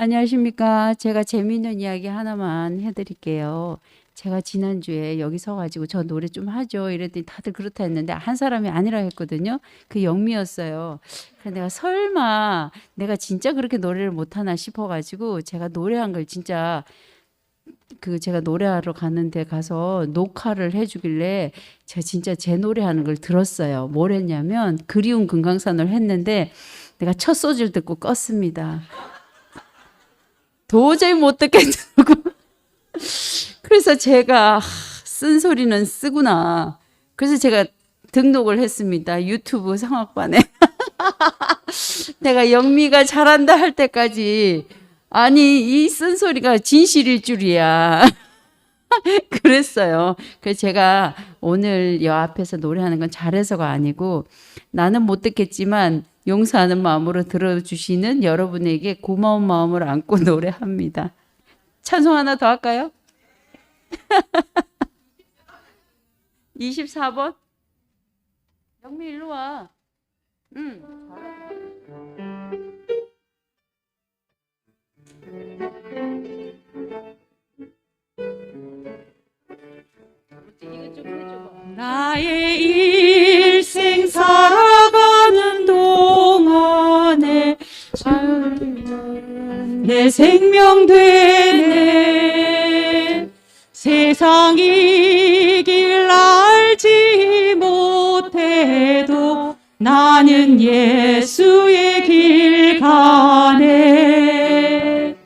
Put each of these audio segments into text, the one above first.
안녕하십니까. 제가 재미있는 이야기 하나만 해드릴게요. 제가 지난주에 여기 서가지고 저 노래 좀 하죠. 이랬더니 다들 그렇다 했는데 한 사람이 아니라 했거든요. 그 영미였어요. 그래서 내가 설마 내가 진짜 그렇게 노래를 못하나 싶어가지고 제가 노래한 걸 진짜 제가 노래하러 가는데 가서 녹화를 해주길래 제가 진짜 제 노래하는 걸 들었어요. 뭘 했냐면 그리운 금강산을 했는데 내가 첫 소절 듣고 껐습니다. 도저히 못 듣겠더라고. 그래서 제가 쓴소리는 쓰구나. 그래서 제가 등록을 했습니다. 유튜브 성악반에. 내가 영미가 잘한다 할 때까지 아니 이 쓴소리가 진실일 줄이야. 그랬어요. 그래서 제가 오늘 여 앞에서 노래하는 건 잘해서가 아니고 나는 못 듣겠지만 용서하는 마음으로 들어주시는 여러분에게 고마운 마음을 안고 노래합니다. 찬송 하나 더 할까요? 24번? 영미 일로 와. 응. 이거 좀 해줘봐. 나의 일생 살아가는 동안에 내 생명 되네. 세상 이 길 알지 못해도 나는 예수의 길 가네.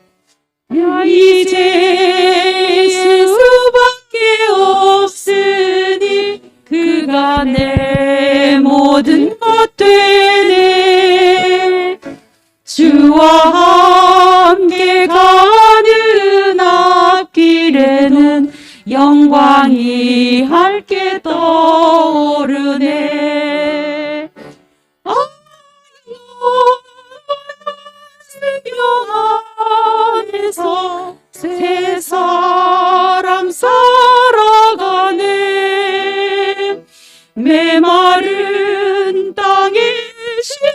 이제 예수밖에 없으니 그가 내 모든 것 되네. 주와 함께 가는 앞길에는 영광이 함께 떠오르네. 생명 안에서 새 사람 살아가네. 메마른 땅에 씨를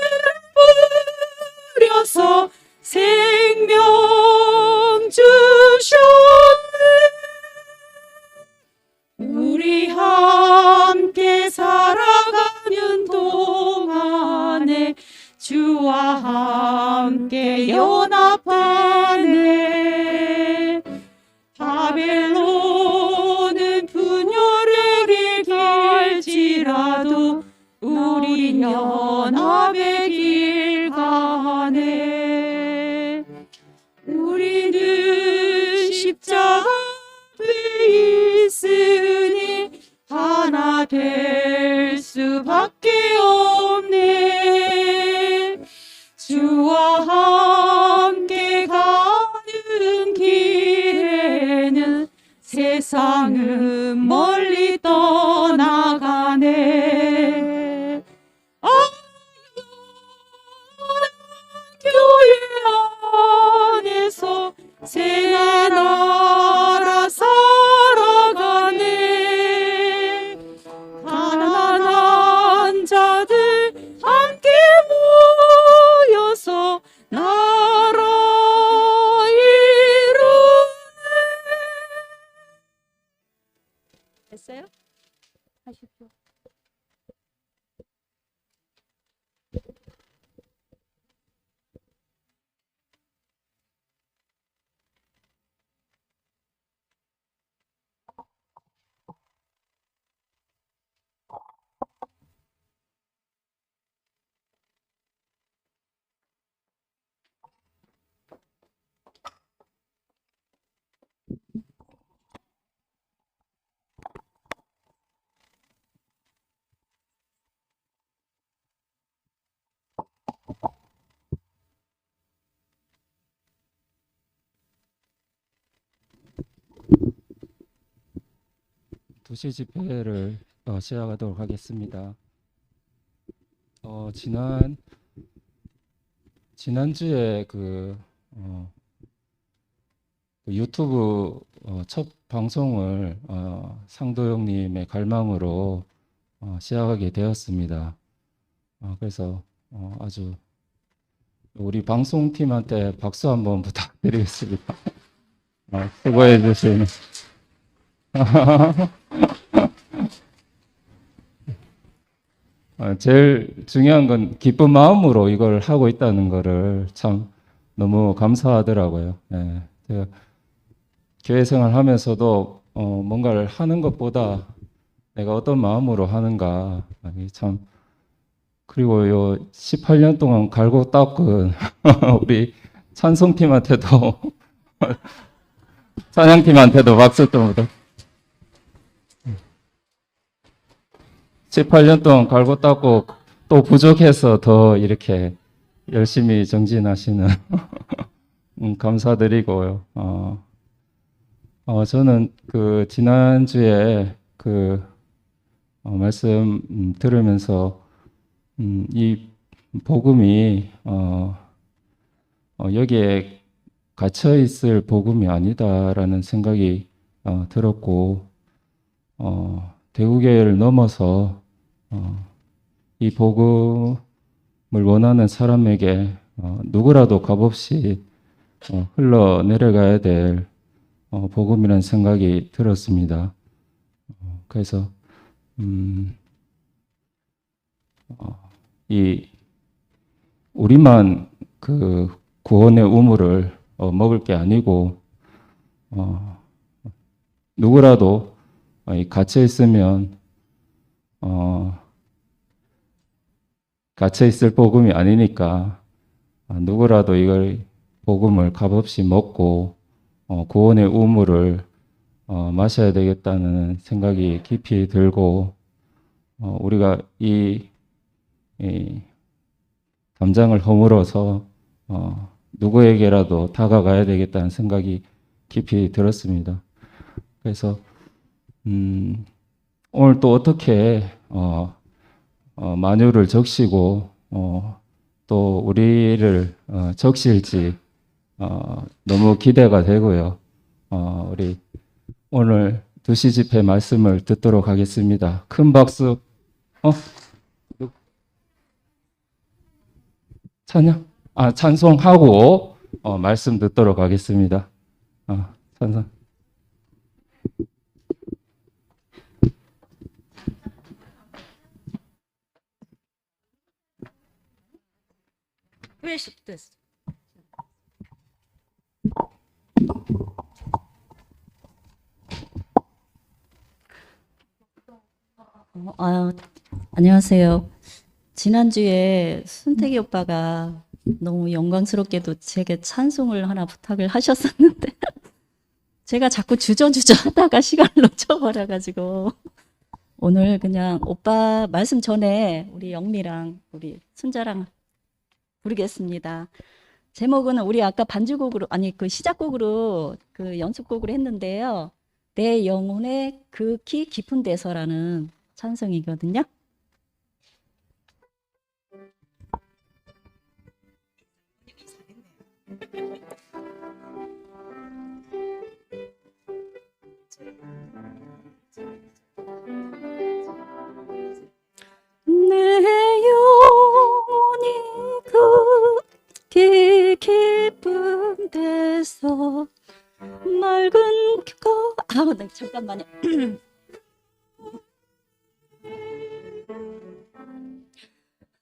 뿌려서 생명 주셨네. 우리 함께 살아가는 동안에 주와 함께 연합하네. 바벨론은 분열의 길일지라도 우린 연합의 길 가네. 우리는 십자가 앞에 있으니 하나 될 수밖에 없네. 주와 함께 가는 길에는 세상은 멀리 떠나가네. 교회 안에서 새 나라 살아가네. 가난한 자들 함께 모여서 나라 이루네. 됐어요? 하십시오. 도시 집회를 시작하도록 하겠습니다. 지난주에 그 유튜브 첫 방송을 상도영님의 갈망으로 시작하게 되었습니다. 그래서 아주 우리 방송팀한테 박수 한번 부탁드리겠습니다. 수고해 주시는. 제일 중요한 건 기쁜 마음으로 이걸 하고 있다는 거를 참 너무 감사하더라고요. 예, 제가 교회 생활 하면서도 뭔가를 하는 것보다 내가 어떤 마음으로 하는가, 이게 참, 그리고 요 18년 동안 갈고 닦은 우리 찬송팀한테도 찬양팀한테도 박수 좀 부탁. 18년 동안 갈고 닦고 또 부족해서 더 이렇게 열심히 정진하시는 감사드리고요. 저는 그 지난주에 그 말씀 들으면서 이 복음이 여기에 갇혀 있을 복음이 아니다라는 생각이 들었고 대구교회를 넘어서 이 복음을 원하는 사람에게 누구라도 값없이 흘러내려가야 될 복음이라는 생각이 들었습니다. 그래서 이 우리만 그 구원의 우물을 먹을 게 아니고 누구라도 갇혀 있으면 갇혀 있을 복음이 아니니까 누구라도 이걸 복음을 값없이 먹고 구원의 우물을 마셔야 되겠다는 생각이 깊이 들고 우리가 이 담장을 허물어서 누구에게라도 다가가야 되겠다는 생각이 깊이 들었습니다. 그래서 오늘 또 어떻게 만유를 적시고 또 우리를 적실지 너무 기대가 되고요. 우리 오늘 2시 집회 말씀을 듣도록 하겠습니다. 큰 박수. 찬송하고 말씀 듣도록 하겠습니다. 찬송. 왜 10대? 안녕하세요. 지난주에 순택이 오빠가 너무 영광스럽게도 제게 찬송을 하나 부탁을 하셨었는데 제가 자꾸 주저주저 하다가 시간을 놓쳐버려가지고 오늘 그냥 오빠 말씀 전에 우리 영미랑 우리 순자랑 부르겠습니다. 제목은 우리 아까 반주곡으로 아니 그 시작곡으로 그 연습곡으로 했는데요. 내 영혼의 극히 깊은 데서라는 찬송이거든요. 내 영혼이 극히 깊은 데서 맑은 네, 잠깐만요.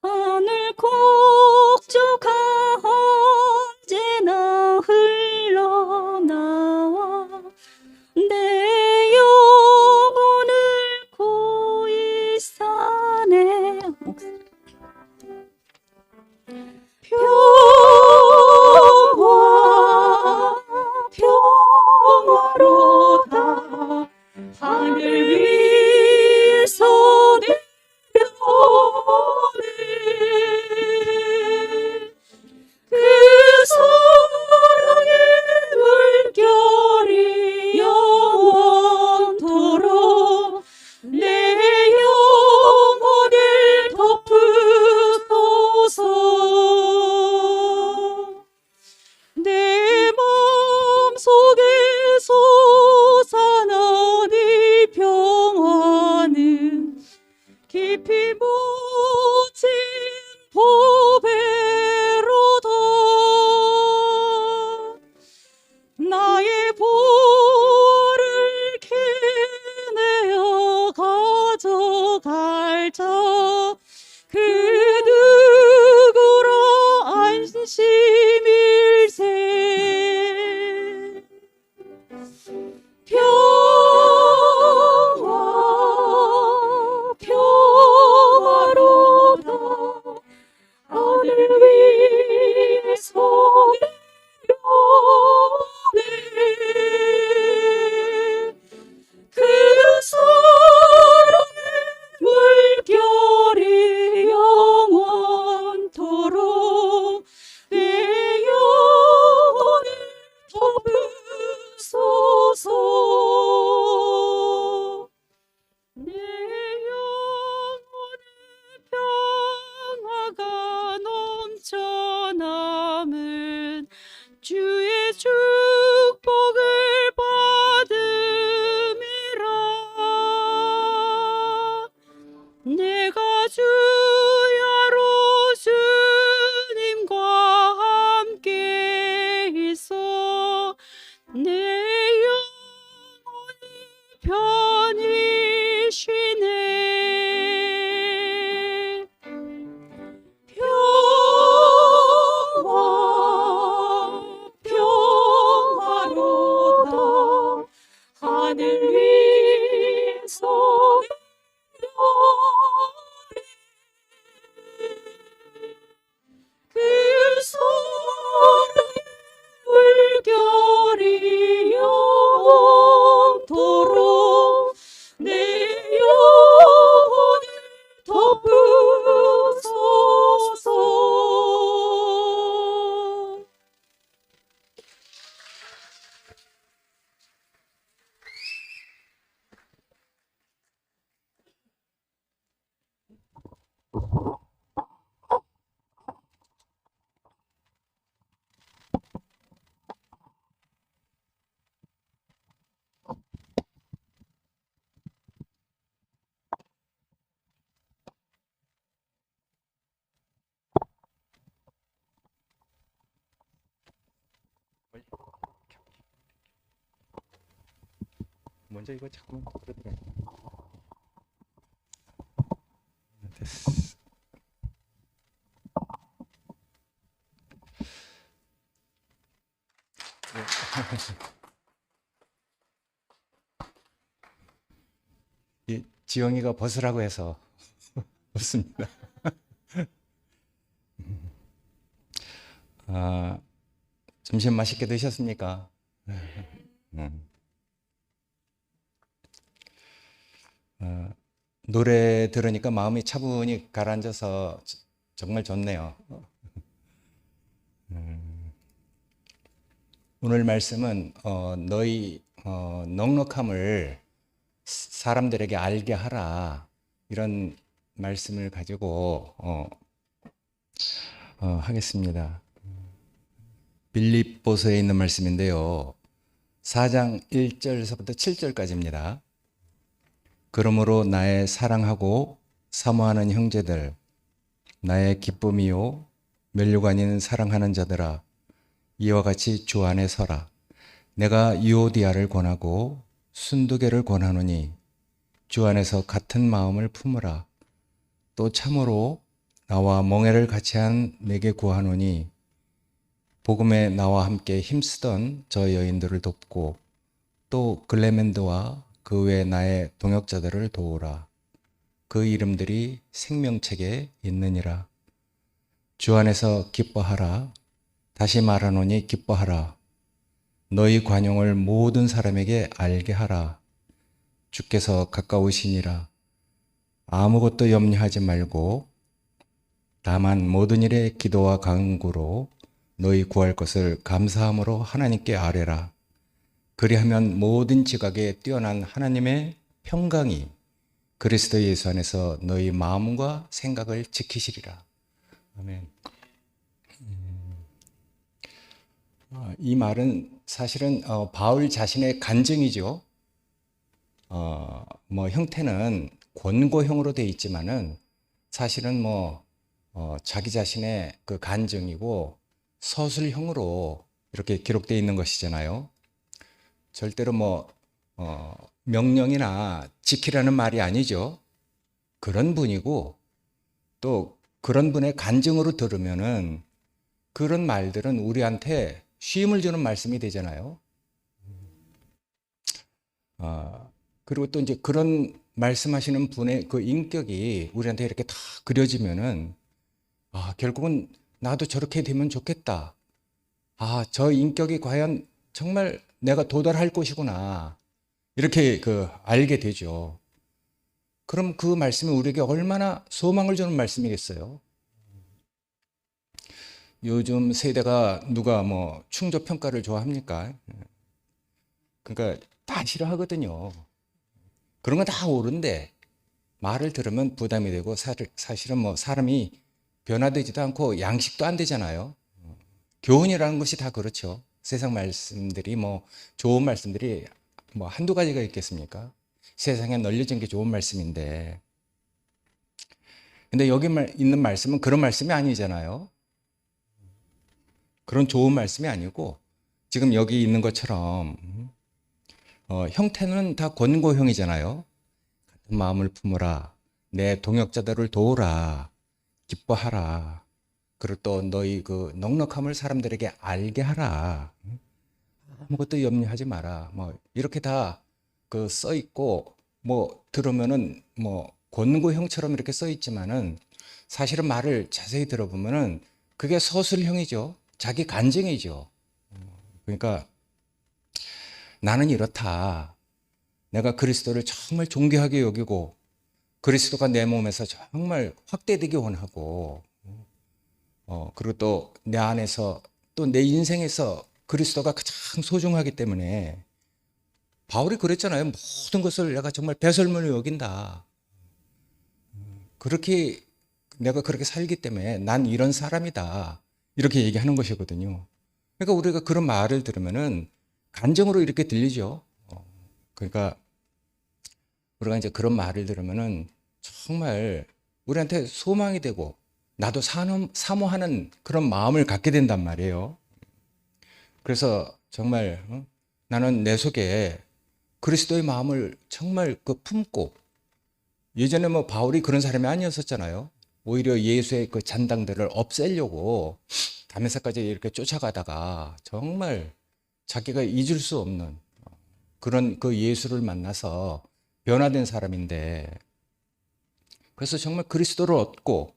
하늘 곡조가 언제나 흘러나와 내 영혼을 고이 사네 평화로다 하늘 위에서 내려오네 그 사랑의 물결이 영원토록 내 영혼을 덮으소서 내 마음속에 솟아나는 평화는 깊이 묻힌 보배로다 들어갈 자 그 누구로 안심일세. 평화 평화로다 하늘 위에 서리오네. 그 사랑의 물결이 영원토록 내 영혼을 덮으소서. 내 영혼의 평화가 넘쳐남은 주의 축복을 받음이라. 내가 주야로 주님과 함께 있어 내 영혼이 편히 쉬네. 평화 평화로다 하늘 위에서 그 사랑의 물결이 영원토록 내 영혼을 덮으소서. 먼저 이거 자꾸 그러더라고. 됐어. 이 지영이가 벗으라고 해서 벗습니다. 점심 맛있게 드셨습니까? 노래 들으니까 마음이 차분히 가라앉아서 정말 좋네요. 오늘 말씀은 너희 넉넉함을 사람들에게 알게 하라, 이런 말씀을 가지고 하겠습니다. 빌립보서에 있는 말씀인데요, 4장 1절에서부터 7절까지입니다. 그러므로 나의 사랑하고 사모하는 형제들, 나의 기쁨이요 면류관인 사랑하는 자들아, 이와 같이 주 안에 서라. 내가 유오디아를 권하고 순두개를 권하노니 주 안에서 같은 마음을 품으라. 또 참으로 나와 멍에를 같이 한 내게 구하노니 복음에 나와 함께 힘쓰던 저 여인들을 돕고 또 글레멘드와 그 외 나의 동역자들을 도우라. 그 이름들이 생명책에 있느니라. 주 안에서 기뻐하라. 다시 말하노니 기뻐하라. 너희 관용을 모든 사람에게 알게 하라. 주께서 가까우시니라. 아무것도 염려하지 말고 다만 모든 일에 기도와 간구로 너희 구할 것을 감사함으로 하나님께 아뢰라. 그리하면 모든 지각에 뛰어난 하나님의 평강이 그리스도 예수 안에서 너희 마음과 생각을 지키시리라. 아멘. 이 말은 사실은 바울 자신의 간증이죠. 형태는 권고형으로 되어 있지만은 사실은 자기 자신의 그 간증이고 서술형으로 이렇게 기록되어 있는 것이잖아요. 절대로 명령이나 지키라는 말이 아니죠. 그런 분이고 또 그런 분의 간증으로 들으면은 그런 말들은 우리한테 쉼을 주는 말씀이 되잖아요. 그리고 또 이제 그런 말씀하시는 분의 그 인격이 우리한테 이렇게 다 그려지면은 결국은 나도 저렇게 되면 좋겠다. 저 인격이 과연 정말 내가 도달할 것이구나. 이렇게 알게 되죠. 그럼 그 말씀이 우리에게 얼마나 소망을 주는 말씀이겠어요? 요즘 세대가 누가 뭐 충족 평가를 좋아합니까? 그러니까 다 싫어하거든요. 그런 건 다 옳은데 말을 들으면 부담이 되고 사실은 뭐 사람이 변화되지도 않고 양식도 안 되잖아요. 교훈이라는 것이 다 그렇죠. 세상 말씀들이 뭐 좋은 말씀들이 뭐 한두 가지가 있겠습니까? 세상에 널려진 게 좋은 말씀인데 근데 여기 있는 말씀은 그런 말씀이 아니잖아요. 그런 좋은 말씀이 아니고 지금 여기 있는 것처럼 형태는 다 권고형이잖아요. 같은 마음을 품어라. 내 동역자들을 도우라. 기뻐하라. 그리고 또 너희 그 넉넉함을 사람들에게 알게 하라. 아무것도 염려하지 마라. 뭐 이렇게 다 써 있고 뭐 들으면은 뭐 권고형처럼 이렇게 써 있지만은 사실은 말을 자세히 들어보면은 그게 서술형이죠. 자기 간증이죠. 그러니까 나는 이렇다. 내가 그리스도를 정말 존귀하게 여기고 그리스도가 내 몸에서 정말 확대되기 원하고 그리고 또 내 안에서 또 내 인생에서 그리스도가 가장 소중하기 때문에 바울이 그랬잖아요. 모든 것을 내가 정말 배설물로 여긴다. 그렇게 내가 그렇게 살기 때문에 난 이런 사람이다. 이렇게 얘기하는 것이거든요. 그러니까 우리가 그런 말을 들으면은 간증으로 이렇게 들리죠. 그러니까 우리가 이제 그런 말을 들으면은 정말 우리한테 소망이 되고 나도 사모하는 그런 마음을 갖게 된단 말이에요. 그래서 정말 나는 내 속에 그리스도의 마음을 정말 품고 예전에 뭐 바울이 그런 사람이 아니었었잖아요. 오히려 예수의 그 잔당들을 없애려고 다메섹까지 이렇게 쫓아가다가 정말 자기가 잊을 수 없는 그런 그 예수를 만나서 변화된 사람인데 그래서 정말 그리스도를 얻고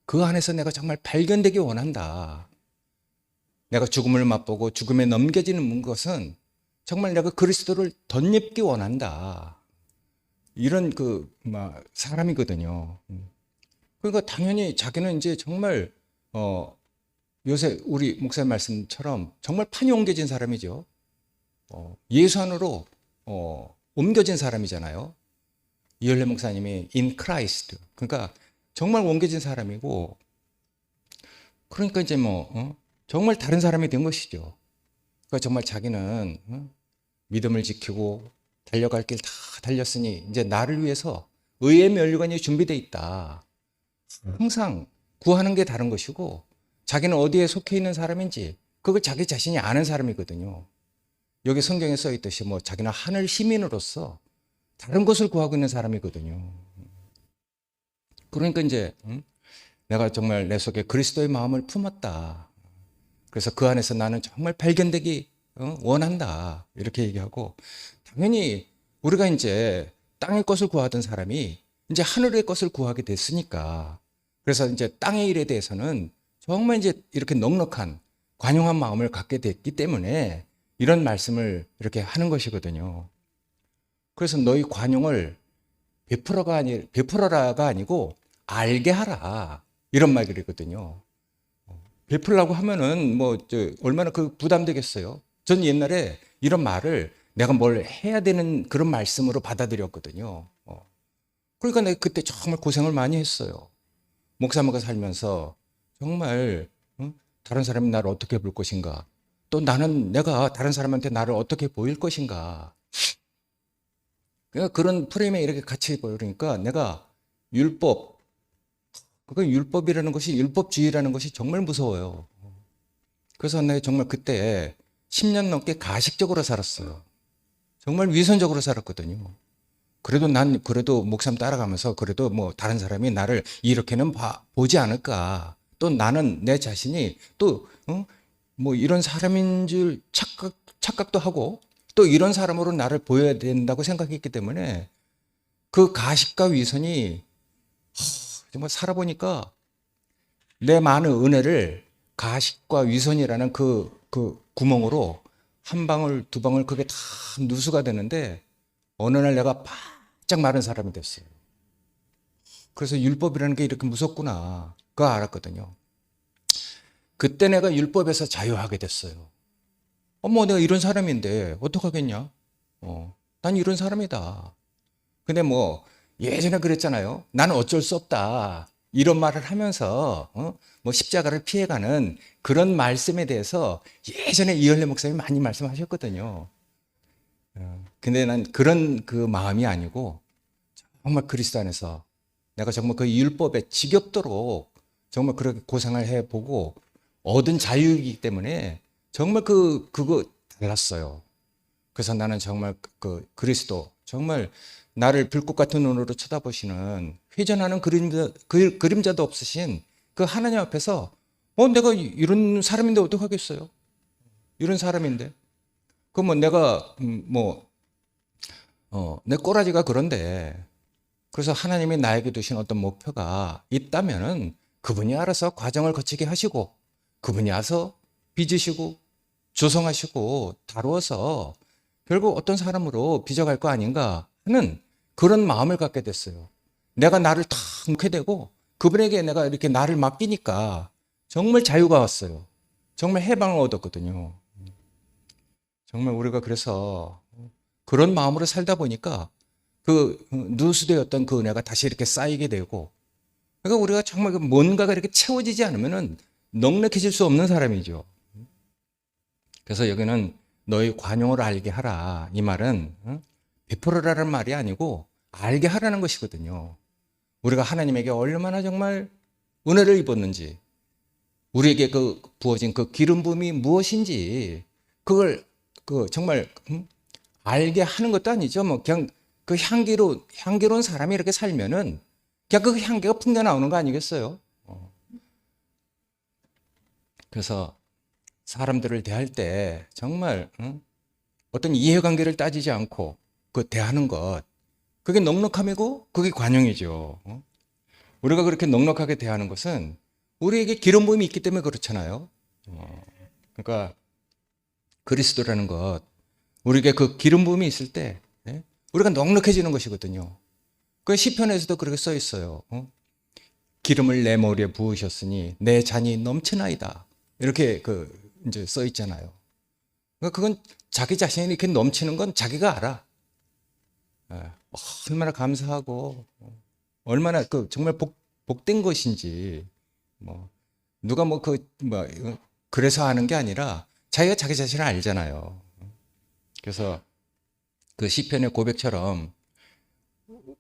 그 안에서 내가 정말 발견되기 원한다. 내가 죽음을 맛보고 죽음에 넘겨지는 것은 정말 내가 그리스도를 덧입기 원한다. 이런 사람이거든요. 그러니까 당연히 자기는 이제 정말 요새 우리 목사님 말씀처럼 정말 판이 옮겨진 사람이죠. 예수 안으로 옮겨진 사람이잖아요. 이열래 목사님이 in Christ. 그러니까 정말 옮겨진 사람이고 그러니까 이제 정말 다른 사람이 된 것이죠. 그러니까 정말 자기는 믿음을 지키고 달려갈 길 다 달렸으니 이제 나를 위해서 의의 면류관이 준비되어 있다. 항상 구하는 게 다른 것이고 자기는 어디에 속해 있는 사람인지 그걸 자기 자신이 아는 사람이거든요. 여기 성경에 써 있듯이 자기는 하늘 시민으로서 다른 것을 구하고 있는 사람이거든요. 그러니까 이제 내가 정말 내 속에 그리스도의 마음을 품었다. 그래서 그 안에서 나는 정말 발견되기 원한다. 이렇게 얘기하고 당연히 우리가 이제 땅의 것을 구하던 사람이 이제 하늘의 것을 구하게 됐으니까 그래서 이제 땅의 일에 대해서는 정말 이제 이렇게 넉넉한 관용한 마음을 갖게 됐기 때문에 이런 말씀을 이렇게 하는 것이거든요. 그래서 너희 관용을 베풀어라가 아니고 알게 하라. 이런 말이거든요. 베풀라고 하면은 얼마나 부담되겠어요. 전 옛날에 이런 말을 내가 뭘 해야 되는 그런 말씀으로 받아들였거든요. 그러니까 내가 그때 정말 고생을 많이 했어요. 목사님과 살면서 정말 다른 사람이 나를 어떻게 볼 것인가. 또 내가 다른 사람한테 나를 어떻게 보일 것인가. 그러니까 그런 프레임에 이렇게 같이 보이니까 내가 율법이라는 것이 율법주의라는 것이 정말 무서워요. 그래서 내가 정말 그때 10년 넘게 가식적으로 살았어요. 정말 위선적으로 살았거든요. 그래도 난 그래도 목사님 따라가면서 그래도 뭐 다른 사람이 나를 이렇게는 보지 않을까. 또 나는 내 자신이 또 뭐 이런 사람인 줄 착각도 하고 또 이런 사람으로 나를 보여야 된다고 생각했기 때문에 그 가식과 위선이 정말 살아보니까 내 많은 은혜를 가식과 위선이라는 그 구멍으로 한 방울 두 방울 그게 다 누수가 되는데 어느 날 내가 바짝 마른 사람이 됐어요. 그래서 율법이라는 게 이렇게 무섭구나 그거 알았거든요. 그때 내가 율법에서 자유하게 됐어요. 어머 내가 이런 사람인데 어떡하겠냐. 난 이런 사람이다. 근데 뭐 예전에 그랬잖아요. 나는 어쩔 수 없다. 이런 말을 하면서 뭐 십자가를 피해가는 그런 말씀에 대해서 예전에 이현래 목사님이 많이 말씀하셨거든요. 근데 난 그런 그 마음이 아니고 정말 그리스도 안에서 내가 정말 그 율법에 지겹도록 정말 그렇게 고생을 해보고 얻은 자유이기 때문에 정말 그거 달랐어요. 그래서 나는 정말 그 그리스도 정말 나를 불꽃 같은 눈으로 쳐다보시는 회전하는 그림자도 없으신 그 하나님 앞에서 내가 이런 사람인데 어떡하겠어요? 이런 사람인데. 그러면 내가 내 꼬라지가 그런데 그래서 하나님이 나에게 두신 어떤 목표가 있다면은 그분이 알아서 과정을 거치게 하시고 그분이 알아서 빚으시고 조성하시고 다루어서 결국 어떤 사람으로 빚어갈 거 아닌가 하는 그런 마음을 갖게 됐어요. 내가 나를 탁 놓게 되고 그분에게 내가 이렇게 나를 맡기니까 정말 자유가 왔어요. 정말 해방을 얻었거든요. 정말 우리가 그래서 그런 마음으로 살다 보니까 그 누수되었던 그 은혜가 다시 이렇게 쌓이게 되고 그러니까 우리가 정말 뭔가가 이렇게 채워지지 않으면은 넉넉해질 수 없는 사람이죠. 그래서 여기는 너희 관용을 알게 하라. 이 말은 베풀으라는 말이 아니고 알게 하라는 것이거든요. 우리가 하나님에게 얼마나 정말 은혜를 입었는지, 우리에게 그 부어진 그 기름 부음이 무엇인지, 그걸 정말 알게 하는 것도 아니죠. 뭐 그냥 그 향기로운 사람이 이렇게 살면은 그냥 그 향기가 풍겨 나오는 거 아니겠어요? 그래서 사람들을 대할 때 정말 어떤 이해관계를 따지지 않고 그 대하는 것, 그게 넉넉함이고 그게 관용이죠. 우리가 그렇게 넉넉하게 대하는 것은 우리에게 기름 부음이 있기 때문에 그렇잖아요. 그러니까 그리스도라는 것, 우리에게 그 기름 부음이 있을 때 우리가 넉넉해지는 것이거든요. 그 시편에서도 그렇게 써 있어요. 기름을 내 머리에 부으셨으니 내 잔이 넘치나이다. 이렇게 이제 써 있잖아요. 그러니까 그건 자기 자신이 이렇게 넘치는 건 자기가 알아. 얼마나 감사하고 얼마나 정말 복된 것인지 누가 그래서 하는 게 아니라 자기가 자기 자신을 알잖아요. 그래서 그 시편의 고백처럼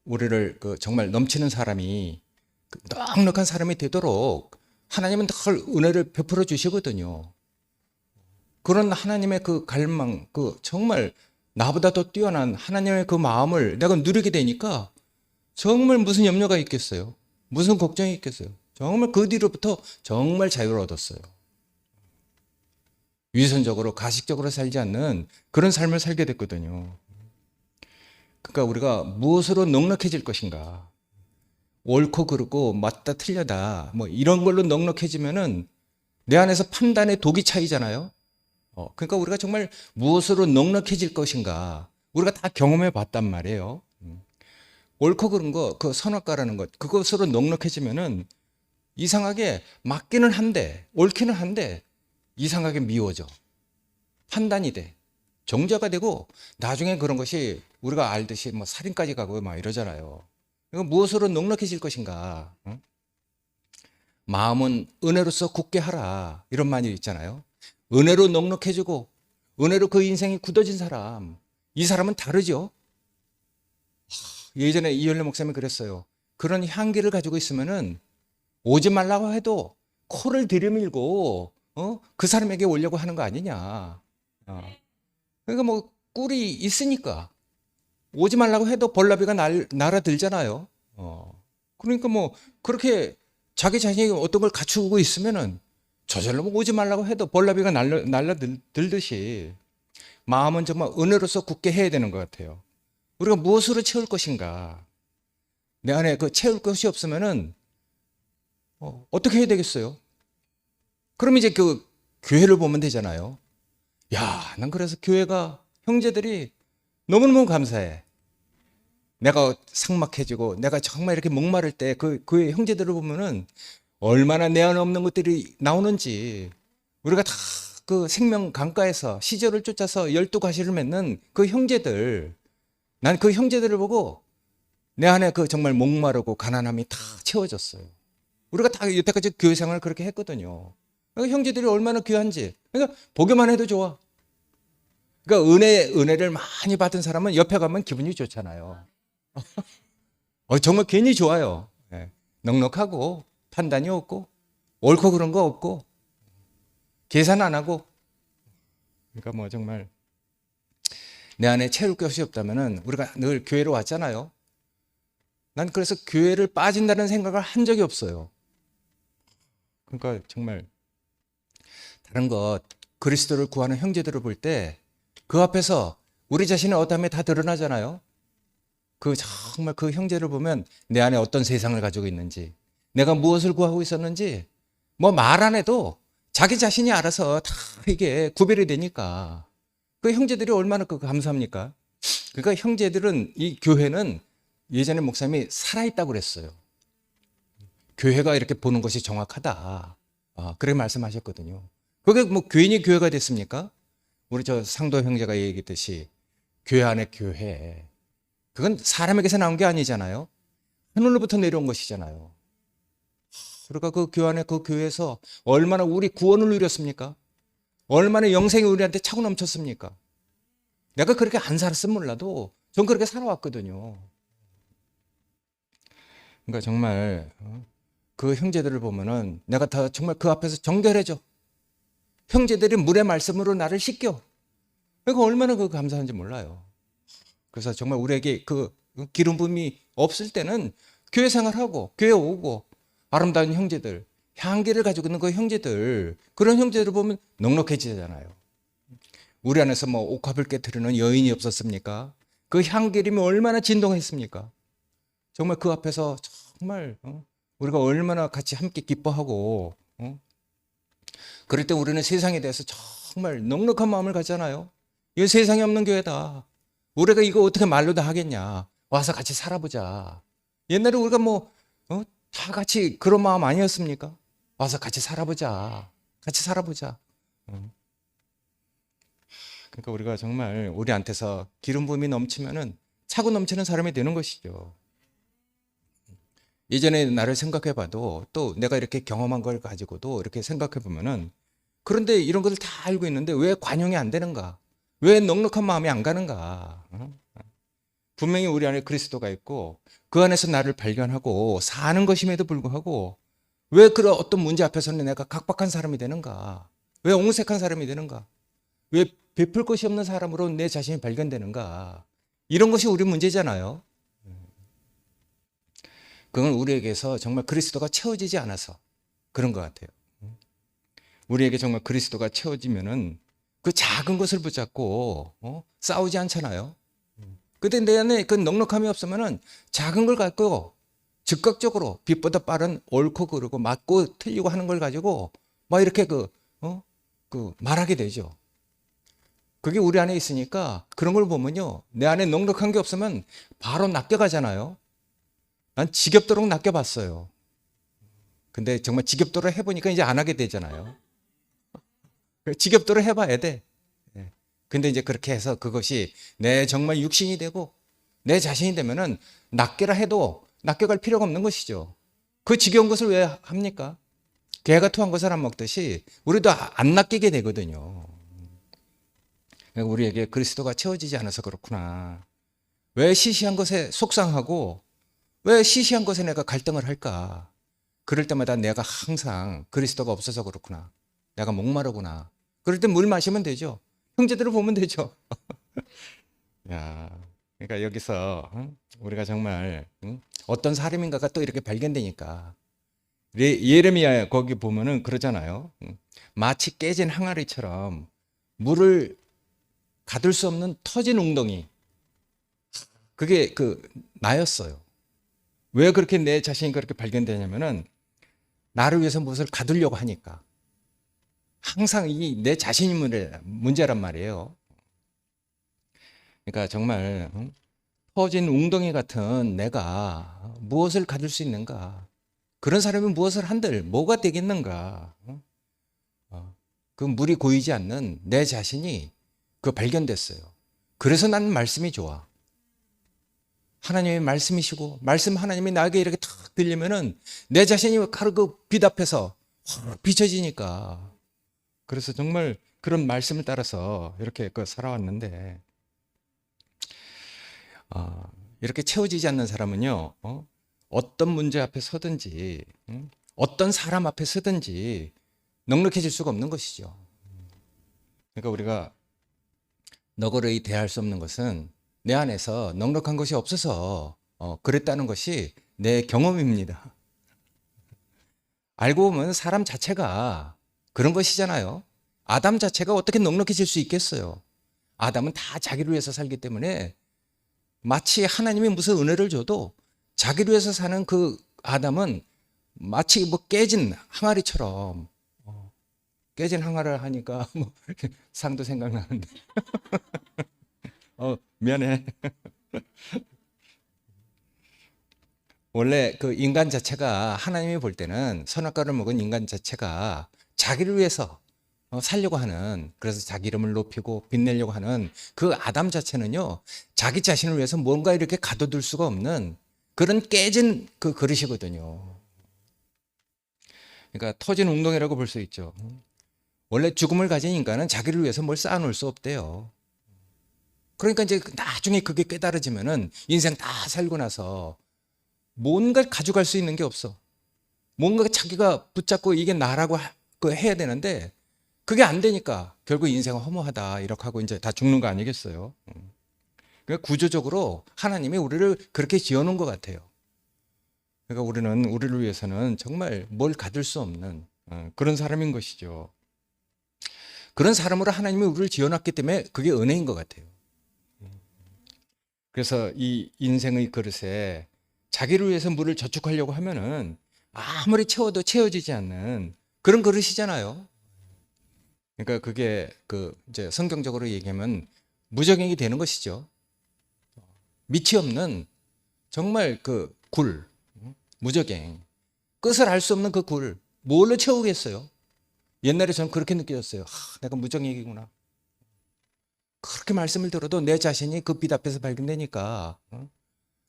우리를 정말 넘치는 사람이 넉넉한 사람이 되도록 하나님은 늘 은혜를 베풀어 주시거든요. 그런 하나님의 그 갈망, 정말 나보다 더 뛰어난 하나님의 그 마음을 내가 누리게 되니까 정말 무슨 염려가 있겠어요? 무슨 걱정이 있겠어요? 정말 그 뒤로부터 정말 자유를 얻었어요. 위선적으로, 가식적으로 살지 않는 그런 삶을 살게 됐거든요. 그러니까 우리가 무엇으로 넉넉해질 것인가? 옳고 그르고 맞다 틀려다 이런 걸로 넉넉해지면은 내 안에서 판단의 독이 차이잖아요. 그러니까 우리가 정말 무엇으로 넉넉해질 것인가 우리가 다 경험해 봤단 말이에요. 옳고 그른 거, 그 선악과라는 것, 그것으로 넉넉해지면은 이상하게 맞기는 한데 옳기는 한데 이상하게 미워져. 판단이 돼. 정죄가 되고 나중에 그런 것이 우리가 알듯이 살인까지 가고 이러잖아요. 이거 무엇으로 넉넉해질 것인가? 마음은 은혜로서 굳게 하라. 이런 말이 있잖아요. 은혜로 넉넉해지고 은혜로 그 인생이 굳어진 사람, 이 사람은 다르죠. 예전에 이현래 목사님이 그랬어요. 그런 향기를 가지고 있으면은 오지 말라고 해도 코를 들이밀고 그 사람에게 오려고 하는 거 아니냐. 그러니까 꿀이 있으니까 오지 말라고 해도 벌나비가 날아들잖아요. 그러니까 뭐 그렇게 자기 자신이 어떤 걸 갖추고 있으면은 저절로 뭐 오지 말라고 해도 벌나비가 날아들듯이 마음은 정말 은혜로서 굳게 해야 되는 것 같아요. 우리가 무엇으로 채울 것인가? 내 안에 그 채울 것이 없으면은 어떻게 해야 되겠어요? 그럼 이제 그 교회를 보면 되잖아요. 야, 난 그래서 교회가 형제들이 너무너무 감사해. 내가 삭막해지고 내가 정말 이렇게 목마를 때 그 교회 형제들을 보면은 얼마나 내 안에 없는 것들이 나오는지. 우리가 다 그 생명 강가에서 시절을 쫓아서 12가시를 맺는 그 형제들, 난 그 형제들을 보고 내 안에 그 정말 목마르고 가난함이 다 채워졌어요. 우리가 다 여태까지 교회 생활을 그렇게 했거든요. 그러니까 형제들이 얼마나 귀한지. 그러니까 보기만 해도 좋아. 그러니까 은혜를 많이 받은 사람은 옆에 가면 기분이 좋잖아요. 정말 괜히 좋아요. 예. 넉넉하고 판단이 없고 옳고 그런 거 없고 계산 안 하고. 그러니까 뭐 정말 내 안에 채울 것이 없다면은 우리가 늘 교회로 왔잖아요. 난 그래서 교회를 빠진다는 생각을 한 적이 없어요. 그러니까 정말 다른 것 그리스도를 구하는 형제들을 볼 때 그 앞에서 우리 자신의 어떠함이 다 드러나잖아요. 그 정말 그 형제를 보면 내 안에 어떤 세상을 가지고 있는지, 내가 무엇을 구하고 있었는지 뭐 말 안 해도 자기 자신이 알아서 다 이게 구별이 되니까 그 형제들이 얼마나 그 감사합니까? 그러니까 형제들은, 이 교회는 예전에 목사님이 살아있다고 그랬어요. 교회가 이렇게 보는 것이 정확하다. 그렇게 말씀하셨거든요. 그게 뭐 괜히 교회가 됐습니까? 우리 저 상도 형제가 얘기했듯이 교회 안에 교회. 그건 사람에게서 나온 게 아니잖아요. 하늘로부터 내려온 것이잖아요. 그러니까 그 교회 안에 그 교회에서 얼마나 우리 구원을 누렸습니까? 얼마나 영생이 우리한테 차고 넘쳤습니까? 내가 그렇게 안 살았으면 몰라도 전 그렇게 살아왔거든요. 그러니까 정말 그 형제들을 보면은 내가 다 정말 그 앞에서 정결해져. 형제들이 물의 말씀으로 나를 씻겨. 그러니까 얼마나 그 감사한지 몰라요. 그래서 정말 우리에게 그 기름 부음이 없을 때는 교회 생활하고 교회 오고 아름다운 형제들, 향기를 가지고 있는 그 형제들, 그런 형제들을 보면 넉넉해지잖아요. 우리 안에서 뭐 옥합을 깨트리는 여인이 없었습니까? 그 향기림이 얼마나 진동했습니까? 정말 그 앞에서 정말 우리가 얼마나 같이 함께 기뻐하고 그럴 때 우리는 세상에 대해서 정말 넉넉한 마음을 갖잖아요. 이거 세상에 없는 교회다. 우리가 이거 어떻게 말로 다 하겠냐. 와서 같이 살아보자. 옛날에 우리가 뭐 다 같이 그런 마음 아니었습니까? 와서 같이 살아보자. 같이 살아보자. 그러니까 우리가 정말 우리한테서 기름 부음이 넘치면은 차고 넘치는 사람이 되는 것이죠. 예전에 나를 생각해 봐도 또 내가 이렇게 경험한 걸 가지고도 이렇게 생각해 보면은 그런데 이런 것을 다 알고 있는데 왜 관용이 안 되는가? 왜 넉넉한 마음이 안 가는가? 분명히 우리 안에 그리스도가 있고 그 안에서 나를 발견하고 사는 것임에도 불구하고 왜 그런 어떤 문제 앞에서는 내가 각박한 사람이 되는가? 왜 옹색한 사람이 되는가? 왜 베풀 것이 없는 사람으로 내 자신이 발견되는가? 이런 것이 우리 문제잖아요. 그건 우리에게서 정말 그리스도가 채워지지 않아서 그런 것 같아요. 우리에게 정말 그리스도가 채워지면은 그 작은 것을 붙잡고 싸우지 않잖아요. 근데 내 안에 그 넉넉함이 없으면은 작은 걸 갖고 즉각적으로 빛보다 빠른 옳고 그르고 맞고 틀리고 하는 걸 가지고 막 이렇게 그 말하게 되죠. 그게 우리 안에 있으니까 그런 걸 보면요. 내 안에 넉넉한 게 없으면 바로 낚여가잖아요. 난 지겹도록 낚여봤어요. 근데 정말 지겹도록 해보니까 이제 안 하게 되잖아요. 지겹도록 해봐야 돼. 근데 이제 그렇게 해서 그것이 내 정말 육신이 되고 내 자신이 되면은 낚여라 해도 낚여갈 필요가 없는 것이죠. 그 지겨운 것을 왜 합니까? 개가 토한 것을 안 먹듯이 우리도 안 낚이게 되거든요. 우리에게 그리스도가 채워지지 않아서 그렇구나. 왜 시시한 것에 속상하고 왜 시시한 것에 내가 갈등을 할까? 그럴 때마다 내가 항상 그리스도가 없어서 그렇구나. 내가 목마르구나. 그럴 때 물 마시면 되죠. 형제들을 보면 되죠. 야, 그러니까 여기서 우리가 정말 어떤 사람인가가 또 이렇게 발견되니까 예레미야 거기 보면은 그러잖아요. 마치 깨진 항아리처럼 물을 가둘 수 없는 터진 웅덩이. 그게 나였어요. 왜 그렇게 내 자신이 그렇게 발견되냐면은 나를 위해서 무엇을 가두려고 하니까. 항상 이 내 자신이 문제란 말이에요. 그러니까 정말 터진 웅덩이 같은 내가 무엇을 가질 수 있는가? 그런 사람이 무엇을 한들 뭐가 되겠는가? 그 물이 고이지 않는 내 자신이 발견됐어요. 그래서 나는 말씀이 좋아. 하나님의 말씀이시고 말씀 하나님이 나에게 이렇게 탁 들리면은 내 자신이 바로 그 빛 앞에서 확 비춰지니까. 그래서 정말 그런 말씀을 따라서 이렇게 살아왔는데 이렇게 채워지지 않는 사람은요, 어떤 문제 앞에 서든지, 어떤 사람 앞에 서든지 넉넉해질 수가 없는 것이죠. 그러니까 우리가 너그러이 대할 수 없는 것은 내 안에서 넉넉한 것이 없어서 그랬다는 것이 내 경험입니다. 알고 보면 사람 자체가 그런 것이잖아요. 아담 자체가 어떻게 넉넉해질 수 있겠어요? 아담은 다 자기를 위해서 살기 때문에 마치 하나님이 무슨 은혜를 줘도 자기를 위해서 사는 그 아담은 마치 뭐 깨진 항아리처럼 깨진 항아리를 하니까 뭐 상도 생각나는데 미안해. 원래 그 인간 자체가 하나님이 볼 때는 선악과를 먹은 인간 자체가 자기를 위해서 살려고 하는, 그래서 자기 이름을 높이고 빛내려고 하는 그 아담 자체는요, 자기 자신을 위해서 뭔가 이렇게 가둬둘 수가 없는 그런 깨진 그 그릇이거든요. 그러니까 터진 웅덩이라고 볼 수 있죠. 원래 죽음을 가진 인간은 자기를 위해서 뭘 쌓아놓을 수 없대요. 그러니까 이제 나중에 그게 깨달아지면은 인생 다 살고 나서 뭔가를 가져갈 수 있는 게 없어. 뭔가 자기가 붙잡고 이게 나라고 해야 되는데 그게 안 되니까 결국 인생은 허무하다 이렇게 하고 이제 다 죽는 거 아니겠어요? 그러니까 구조적으로 하나님이 우리를 그렇게 지어놓은 것 같아요. 그러니까 우리를 위해서는 정말 뭘 가질 수 없는 그런 사람인 것이죠. 그런 사람으로 하나님이 우리를 지어놨기 때문에 그게 은혜인 것 같아요. 그래서 이 인생의 그릇에 자기를 위해서 물을 저축하려고 하면은 아무리 채워도 채워지지 않는 그런 그릇이잖아요. 그러니까 그게 이제 성경적으로 얘기하면 무적행이 되는 것이죠. 밑이 없는 정말 무적행. 끝을 알 수 없는 그 굴. 뭘로 채우겠어요? 옛날에 저는 그렇게 느껴졌어요. 내가 무적행이구나. 그렇게 말씀을 들어도 내 자신이 그 빛 앞에서 발견되니까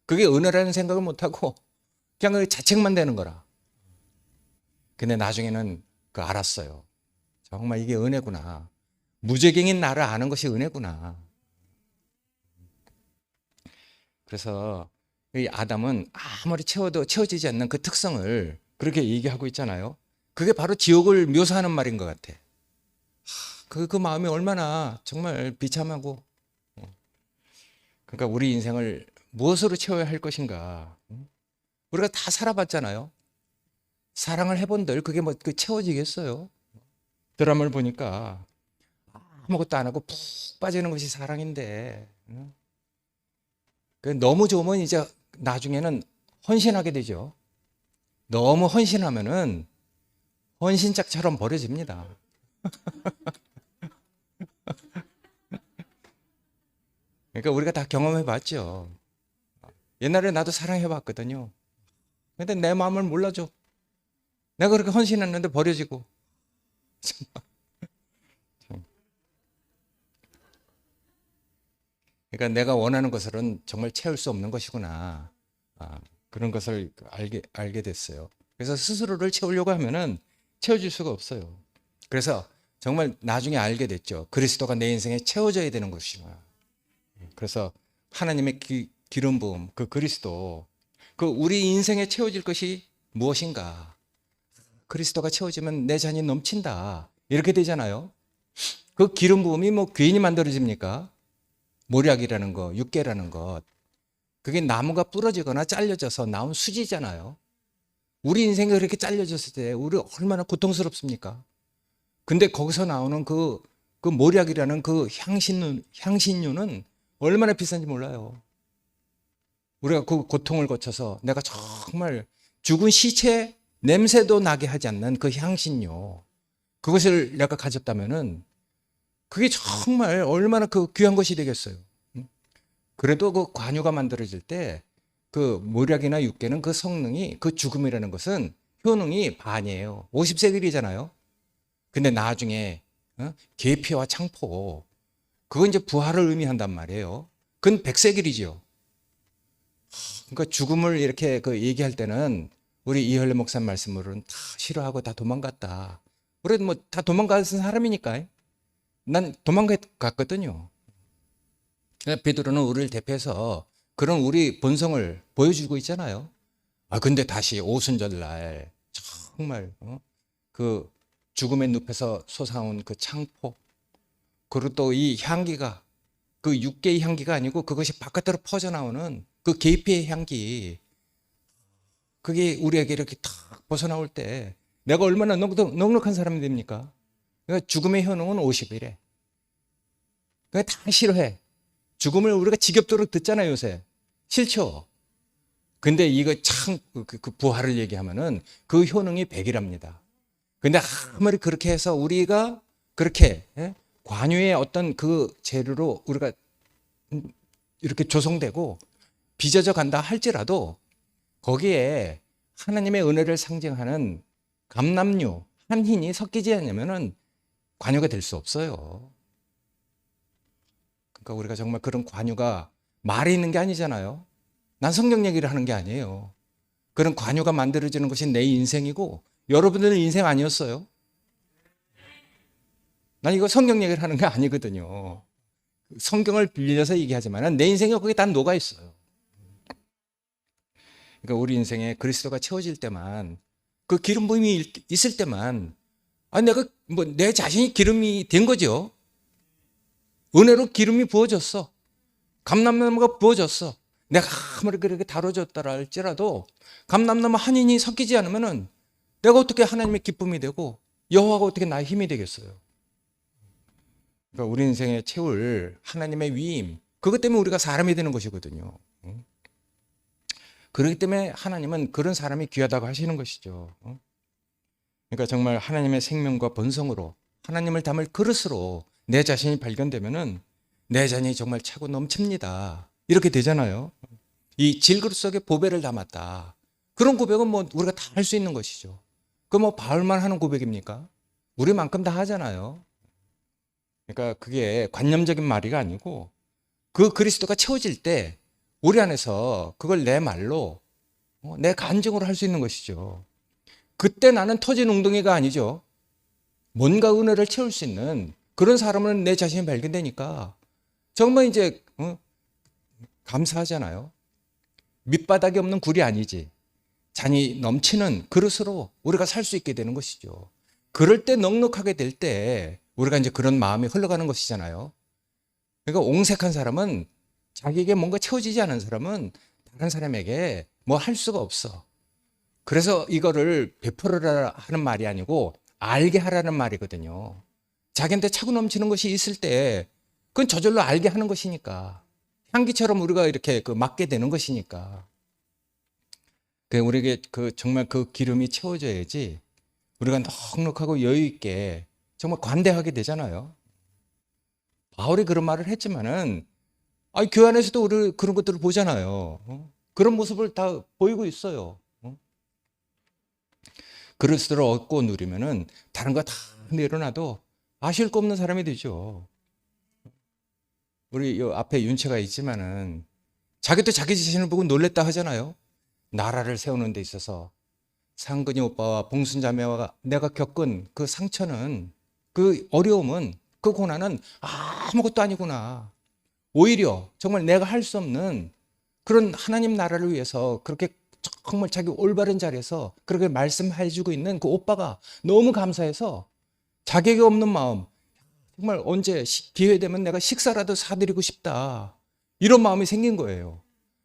그게 은혜라는 생각을 못하고 그냥 그 자책만 되는 거라. 근데 나중에는 알았어요. 정말 이게 은혜구나. 무적행인 나를 아는 것이 은혜구나. 그래서 이 아담은 아무리 채워도 채워지지 않는 그 특성을 그렇게 얘기하고 있잖아요. 그게 바로 지옥을 묘사하는 말인 것 같아. 그 마음이 얼마나 정말 비참하고. 그러니까 우리 인생을 무엇으로 채워야 할 것인가. 우리가 다 살아봤잖아요. 사랑을 해본들 그게 뭐 채워지겠어요? 드라마를 보니까 아무것도 안 하고 푹 빠지는 것이 사랑인데 너무 좋으면 이제 나중에는 헌신하게 되죠. 너무 헌신하면은 헌신짝처럼 버려집니다. 그러니까 우리가 다 경험해 봤죠. 옛날에 나도 사랑해 봤거든요. 근데 내 마음을 몰라줘. 내가 그렇게 헌신했는데 버려지고. 그러니까 내가 원하는 것은 정말 채울 수 없는 것이구나. 그런 것을 알게 됐어요. 그래서 스스로를 채우려고 하면은 채워질 수가 없어요. 그래서 정말 나중에 알게 됐죠. 그리스도가 내 인생에 채워져야 되는 것이구나. 그래서 하나님의 기름 부음, 그 그리스도, 우리 인생에 채워질 것이 무엇인가? 그리스도가 채워지면 내 잔이 넘친다. 이렇게 되잖아요. 그 기름 부음이 뭐 괜히 만들어집니까? 모략이라는 거, 육계라는 것, 그게 나무가 부러지거나 잘려져서 나온 수지잖아요. 우리 인생이 그렇게 잘려졌을 때 우리 얼마나 고통스럽습니까? 근데 거기서 나오는 그 모략이라는 그 향신료는 얼마나 비싼지 몰라요. 우리가 그 고통을 거쳐서 내가 정말 죽은 시체 냄새도 나게 하지 않는 그 향신료, 그것을 내가 가졌다면은 그게 정말 얼마나 그 귀한 것이 되겠어요. 그래도 그 관유가 만들어질 때 그 모략이나 육계는 그 성능이, 그 죽음이라는 것은 효능이 반이에요. 50세겔이잖아요. 근데 나중에 계피와 창포, 그건 이제 부활을 의미한단 말이에요. 그건 100세겔이죠. 그러니까 죽음을 이렇게 그 얘기할 때는 우리 이혈래 목사님 말씀으로는 다 싫어하고 다 도망갔다. 우리 뭐 다 도망간 사람이니까. 난 도망갔거든요. 베드로는 우리를 대표해서 그런 우리 본성을 보여주고 있잖아요. 근데 다시 오순절날 정말 그 죽음의 늪에서 솟아온 그 창포, 그리고 또 이 향기가 그 육계의 향기가 아니고 그것이 바깥으로 퍼져나오는 그 계피의 향기, 그게 우리에게 이렇게 탁 벗어나올 때 내가 얼마나 넉넉한 사람이 됩니까? 그러니까 죽음의 효능은 50이래. 그러니까 다 싫어해. 죽음을 우리가 지겹도록 듣잖아요, 요새. 싫죠? 근데 이거 참, 그 부활을 얘기하면은 그 효능이 100이랍니다. 근데 아무리 그렇게 해서 우리가 그렇게, 관유의 어떤 그 재료로 우리가 이렇게 조성되고 빚어져 간다 할지라도 거기에 하나님의 은혜를 상징하는 감람류, 한흰이 섞이지 않으면은 관유가 될 수 없어요. 그러니까 우리가 정말 그런 관유가 말이 있는 게 아니잖아요. 난 성경 얘기를 하는 게 아니에요. 그런 관유가 만들어지는 것이 내 인생이고 여러분들은 인생 아니었어요. 난 이거 성경 얘기를 하는 게 아니거든요. 성경을 빌려서 얘기하지만 내 인생에 거기 다 녹아 있어요. 그러니까 우리 인생에 그리스도가 채워질 때만, 그 기름 부음이 있을 때만, 내가 뭐 내 자신이 기름이 된 거죠. 은혜로 기름이 부어졌어. 감람나무가 부어졌어. 내가 아무리 그렇게 다뤄졌다 할지라도 감람나무 한인이 섞이지 않으면은 내가 어떻게 하나님의 기쁨이 되고 여호와가 어떻게 나의 힘이 되겠어요. 그러니까 우리 인생에 채울 하나님의 위임, 그것 때문에 우리가 사람이 되는 것이거든요. 그렇기 때문에 하나님은 그런 사람이 귀하다고 하시는 것이죠. 그러니까 정말 하나님의 생명과 본성으로 하나님을 담을 그릇으로 내 자신이 발견되면은 내 자신이 정말 차고 넘칩니다. 이렇게 되잖아요. 이 질그릇 속에 보배를 담았다. 그런 고백은 뭐 우리가 다 할 수 있는 것이죠. 그 뭐 바울만 하는 고백입니까? 우리만큼 다 하잖아요. 그러니까 그게 관념적인 말이 아니고 그 그리스도가 채워질 때 우리 안에서 그걸 내 말로, 내 간증으로 할 수 있는 것이죠. 그때 나는 터진 웅덩이가 아니죠. 뭔가 은혜를 채울 수 있는 그런 사람은 내 자신이 발견되니까 정말 이제 감사하잖아요. 밑바닥이 없는 굴이 아니지. 잔이 넘치는 그릇으로 우리가 살 수 있게 되는 것이죠. 그럴 때 넉넉하게 될 때 우리가 이제 그런 마음이 흘러가는 것이잖아요. 그러니까 옹색한 사람은, 자기에게 뭔가 채워지지 않은 사람은 다른 사람에게 뭐 할 수가 없어. 그래서 이거를 베풀어라 하는 말이 아니고 알게 하라는 말이거든요. 자기한테 차고 넘치는 것이 있을 때 그건 저절로 알게 하는 것이니까, 향기처럼 우리가 이렇게 맡게 되는 것이니까. 우리에게 정말 그 기름이 채워져야지 우리가 넉넉하고 여유 있게 정말 관대하게 되잖아요. 바울이 그런 말을 했지만은 교회 안에서도 우리 그런 것들을 보잖아요. 그런 모습을 다 보이고 있어요. 그리스도를 얻고 누리면은 다른 거 다 내려놔도 아쉬울 거 없는 사람이 되죠. 우리 요 앞에 윤채가 있지만은 자기도 자기 자신을 보고 놀랬다 하잖아요. 나라를 세우는 데 있어서 상근이 오빠와 봉순 자매와 내가 겪은 그 상처는, 그 어려움은, 그 고난은 아무것도 아니구나. 오히려 정말 내가 할 수 없는 그런 하나님 나라를 위해서 그렇게 정말 자기 올바른 자리에서 그렇게 말씀해 주고 있는 그 오빠가 너무 감사해서 자격이 없는 마음, 정말 언제 기회 되면 내가 식사라도 사드리고 싶다. 이런 마음이 생긴 거예요.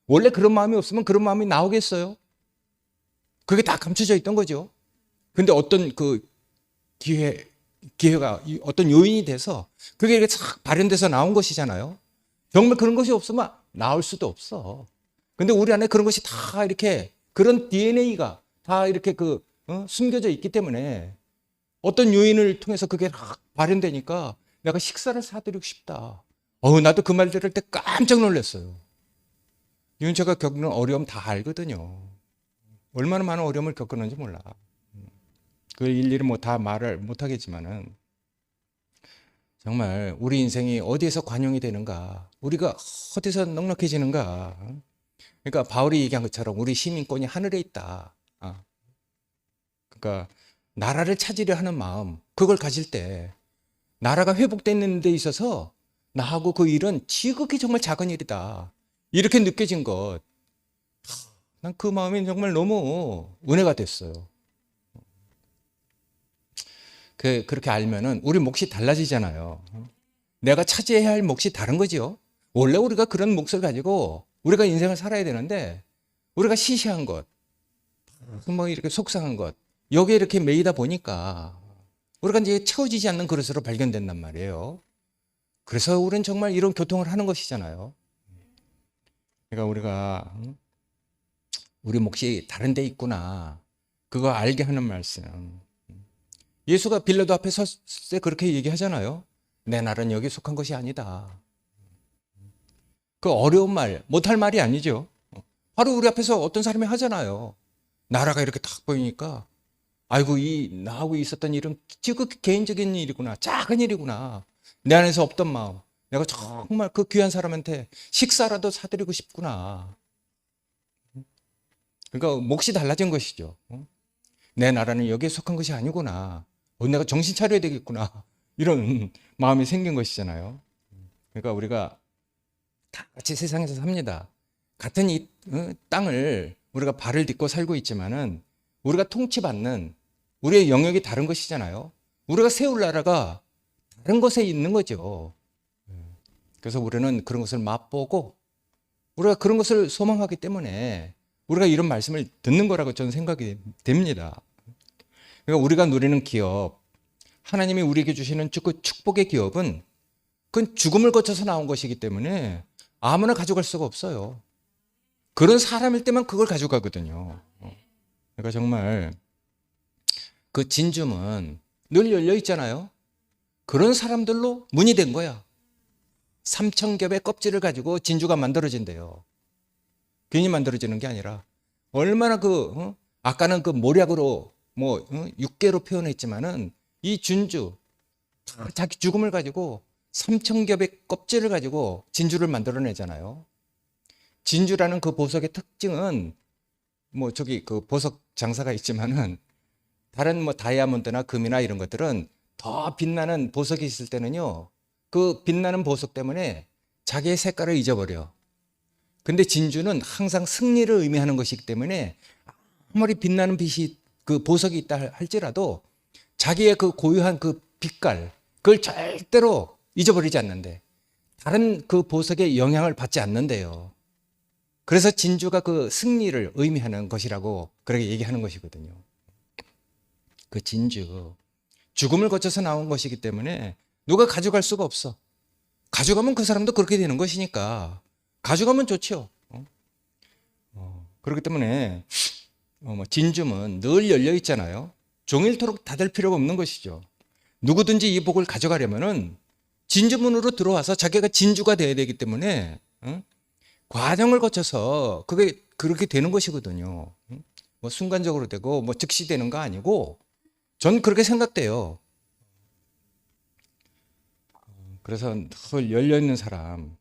원래 그런 마음이 없으면 그런 마음이 나오겠어요? 그게 다 감춰져 있던 거죠. 근데 어떤 그 기회가 어떤 요인이 돼서 그게 이렇게 싹 발현돼서 나온 것이잖아요. 정말 그런 것이 없으면 나올 수도 없어. 근데 우리 안에 그런 것이 다 이렇게 그런 DNA가 다 이렇게 숨겨져 있기 때문에 어떤 요인을 통해서 그게 막 발현되니까 내가 식사를 사드리고 싶다. 나도 그 말 들을 때 깜짝 놀랐어요. 윤철가 겪는 어려움 다 알거든요. 얼마나 많은 어려움을 겪었는지 몰라. 그 일일이 뭐 다 말을 못 하겠지만은 정말 우리 인생이 어디에서 관용이 되는가, 우리가 어디서 넉넉해지는가. 그러니까 바울이 얘기한 것처럼 우리 시민권이 하늘에 있다. 그러니까 나라를 찾으려 하는 마음, 그걸 가질 때 나라가 회복되는 데 있어서 나하고 그 일은 지극히 정말 작은 일이다. 이렇게 느껴진 것, 난 그 마음이 정말 너무 은혜가 됐어요. 그렇게 알면은 우리 몫이 달라지잖아요. 내가 차지해야 할 몫이 다른 거지요. 원래 우리가 그런 몫을 가지고 우리가 인생을 살아야 되는데 우리가 시시한 것, 뭐 이렇게 속상한 것, 여기에 이렇게 매이다 보니까 우리가 이제 채워지지 않는 그릇으로 발견된단 말이에요. 그래서 우리는 정말 이런 교통을 하는 것이잖아요. 그러니까 우리가 우리 몫이 다른 데 있구나, 그거 알게 하는 말씀. 예수가 빌라도 앞에 섰을 때 그렇게 얘기하잖아요. 내 날은 여기 속한 것이 아니다. 그 어려운 말, 못할 말이 아니죠. 바로 우리 앞에서 어떤 사람이 하잖아요. 나라가 이렇게 딱 보이니까 아이고, 나하고 있었던 일은 지극히 개인적인 일이구나, 작은 일이구나. 내 안에서 없던 마음, 내가 정말 그 귀한 사람한테 식사라도 사드리고 싶구나. 그러니까 몫이 달라진 것이죠. 내 나라는 여기에 속한 것이 아니구나. 내가 정신 차려야 되겠구나. 이런 마음이 생긴 것이잖아요. 그러니까 우리가 다 같이 세상에서 삽니다. 같은 이 땅을 우리가 발을 딛고 살고 있지만은 우리가 통치받는 우리의 영역이 다른 것이잖아요. 우리가 세울 나라가 다른 곳에 있는 거죠. 그래서 우리는 그런 것을 맛보고 우리가 그런 것을 소망하기 때문에 우리가 이런 말씀을 듣는 거라고 저는 생각이 됩니다. 그러니까 우리가 누리는 기업, 하나님이 우리에게 주시는 그 축복의 기업은 그건 죽음을 거쳐서 나온 것이기 때문에 아무나 가져갈 수가 없어요. 그런 사람일 때만 그걸 가져가거든요. 그러니까 정말 그 진주문 늘 열려 있잖아요. 그런 사람들로 문이 된 거야. 3,000겹의 껍질을 가지고 진주가 만들어진대요. 괜히 만들어지는 게 아니라 얼마나 아까는 그 모략으로 육계로 표현했지만은 이 진주, 자기 죽음을 가지고 3,000겹의 껍질을 가지고 진주를 만들어내잖아요. 진주라는 그 보석의 특징은 그 보석 장사가 있지만은 다른 다이아몬드나 금이나 이런 것들은 더 빛나는 보석이 있을 때는요, 그 빛나는 보석 때문에 자기의 색깔을 잊어버려. 근데 진주는 항상 승리를 의미하는 것이기 때문에 아무리 빛나는 빛이 그 보석이 있다 할지라도 자기의 그 고유한 그 빛깔, 그걸 절대로 잊어버리지 않는데, 다른 그 보석의 영향을 받지 않는데요. 그래서 진주가 그 승리를 의미하는 것이라고 그렇게 얘기하는 것이거든요. 그 진주, 죽음을 거쳐서 나온 것이기 때문에 누가 가져갈 수가 없어. 가져가면 그 사람도 그렇게 되는 것이니까 가져가면 좋죠. 그렇기 때문에 진주문 늘 열려 있잖아요. 종일토록 닫을 필요가 없는 것이죠. 누구든지 이 복을 가져가려면은 진주문으로 들어와서 자기가 진주가 돼야 되기 때문에 과정을 거쳐서 그게 그렇게 되는 것이거든요. 순간적으로 되고 즉시 되는 거 아니고, 전 그렇게 생각돼요. 그래서 늘 열려 있는 사람,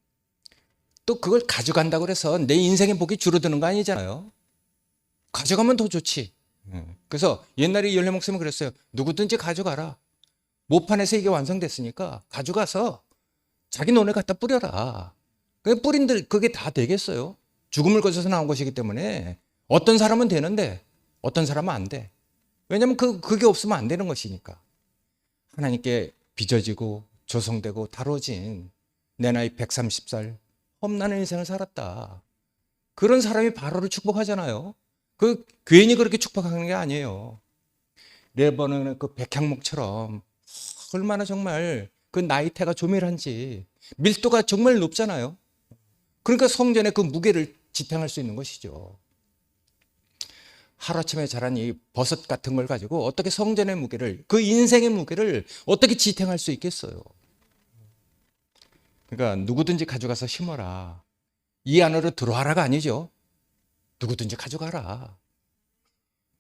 또 그걸 가져간다고 해서 내 인생의 복이 줄어드는 거 아니잖아요. 가져가면 더 좋지. 그래서 옛날에 열려 목사님은 그랬어요. 누구든지 가져가라. 모판에서 이게 완성됐으니까 가져가서 자기 논에 갖다 뿌려라. 뿌린들 그게 다 되겠어요? 죽음을 거쳐서 나온 것이기 때문에 어떤 사람은 되는데 어떤 사람은 안 돼. 왜냐하면 그게 없으면 안 되는 것이니까. 하나님께 빚어지고 조성되고 다뤄진 내 나이 130살 험난한 인생을 살았다. 그런 사람이 바로를 축복하잖아요. 그 괜히 그렇게 축복하는 게 아니에요. 레바논의 그 백향목처럼 얼마나 정말 그 나이테가 조밀한지 밀도가 정말 높잖아요. 그러니까 성전의 그 무게를 지탱할 수 있는 것이죠. 하루아침에 자란 이 버섯 같은 걸 가지고 어떻게 성전의 무게를, 그 인생의 무게를 어떻게 지탱할 수 있겠어요. 그러니까 누구든지 가져가서 심어라. 이 안으로 들어와라가 아니죠. 누구든지 가져가라.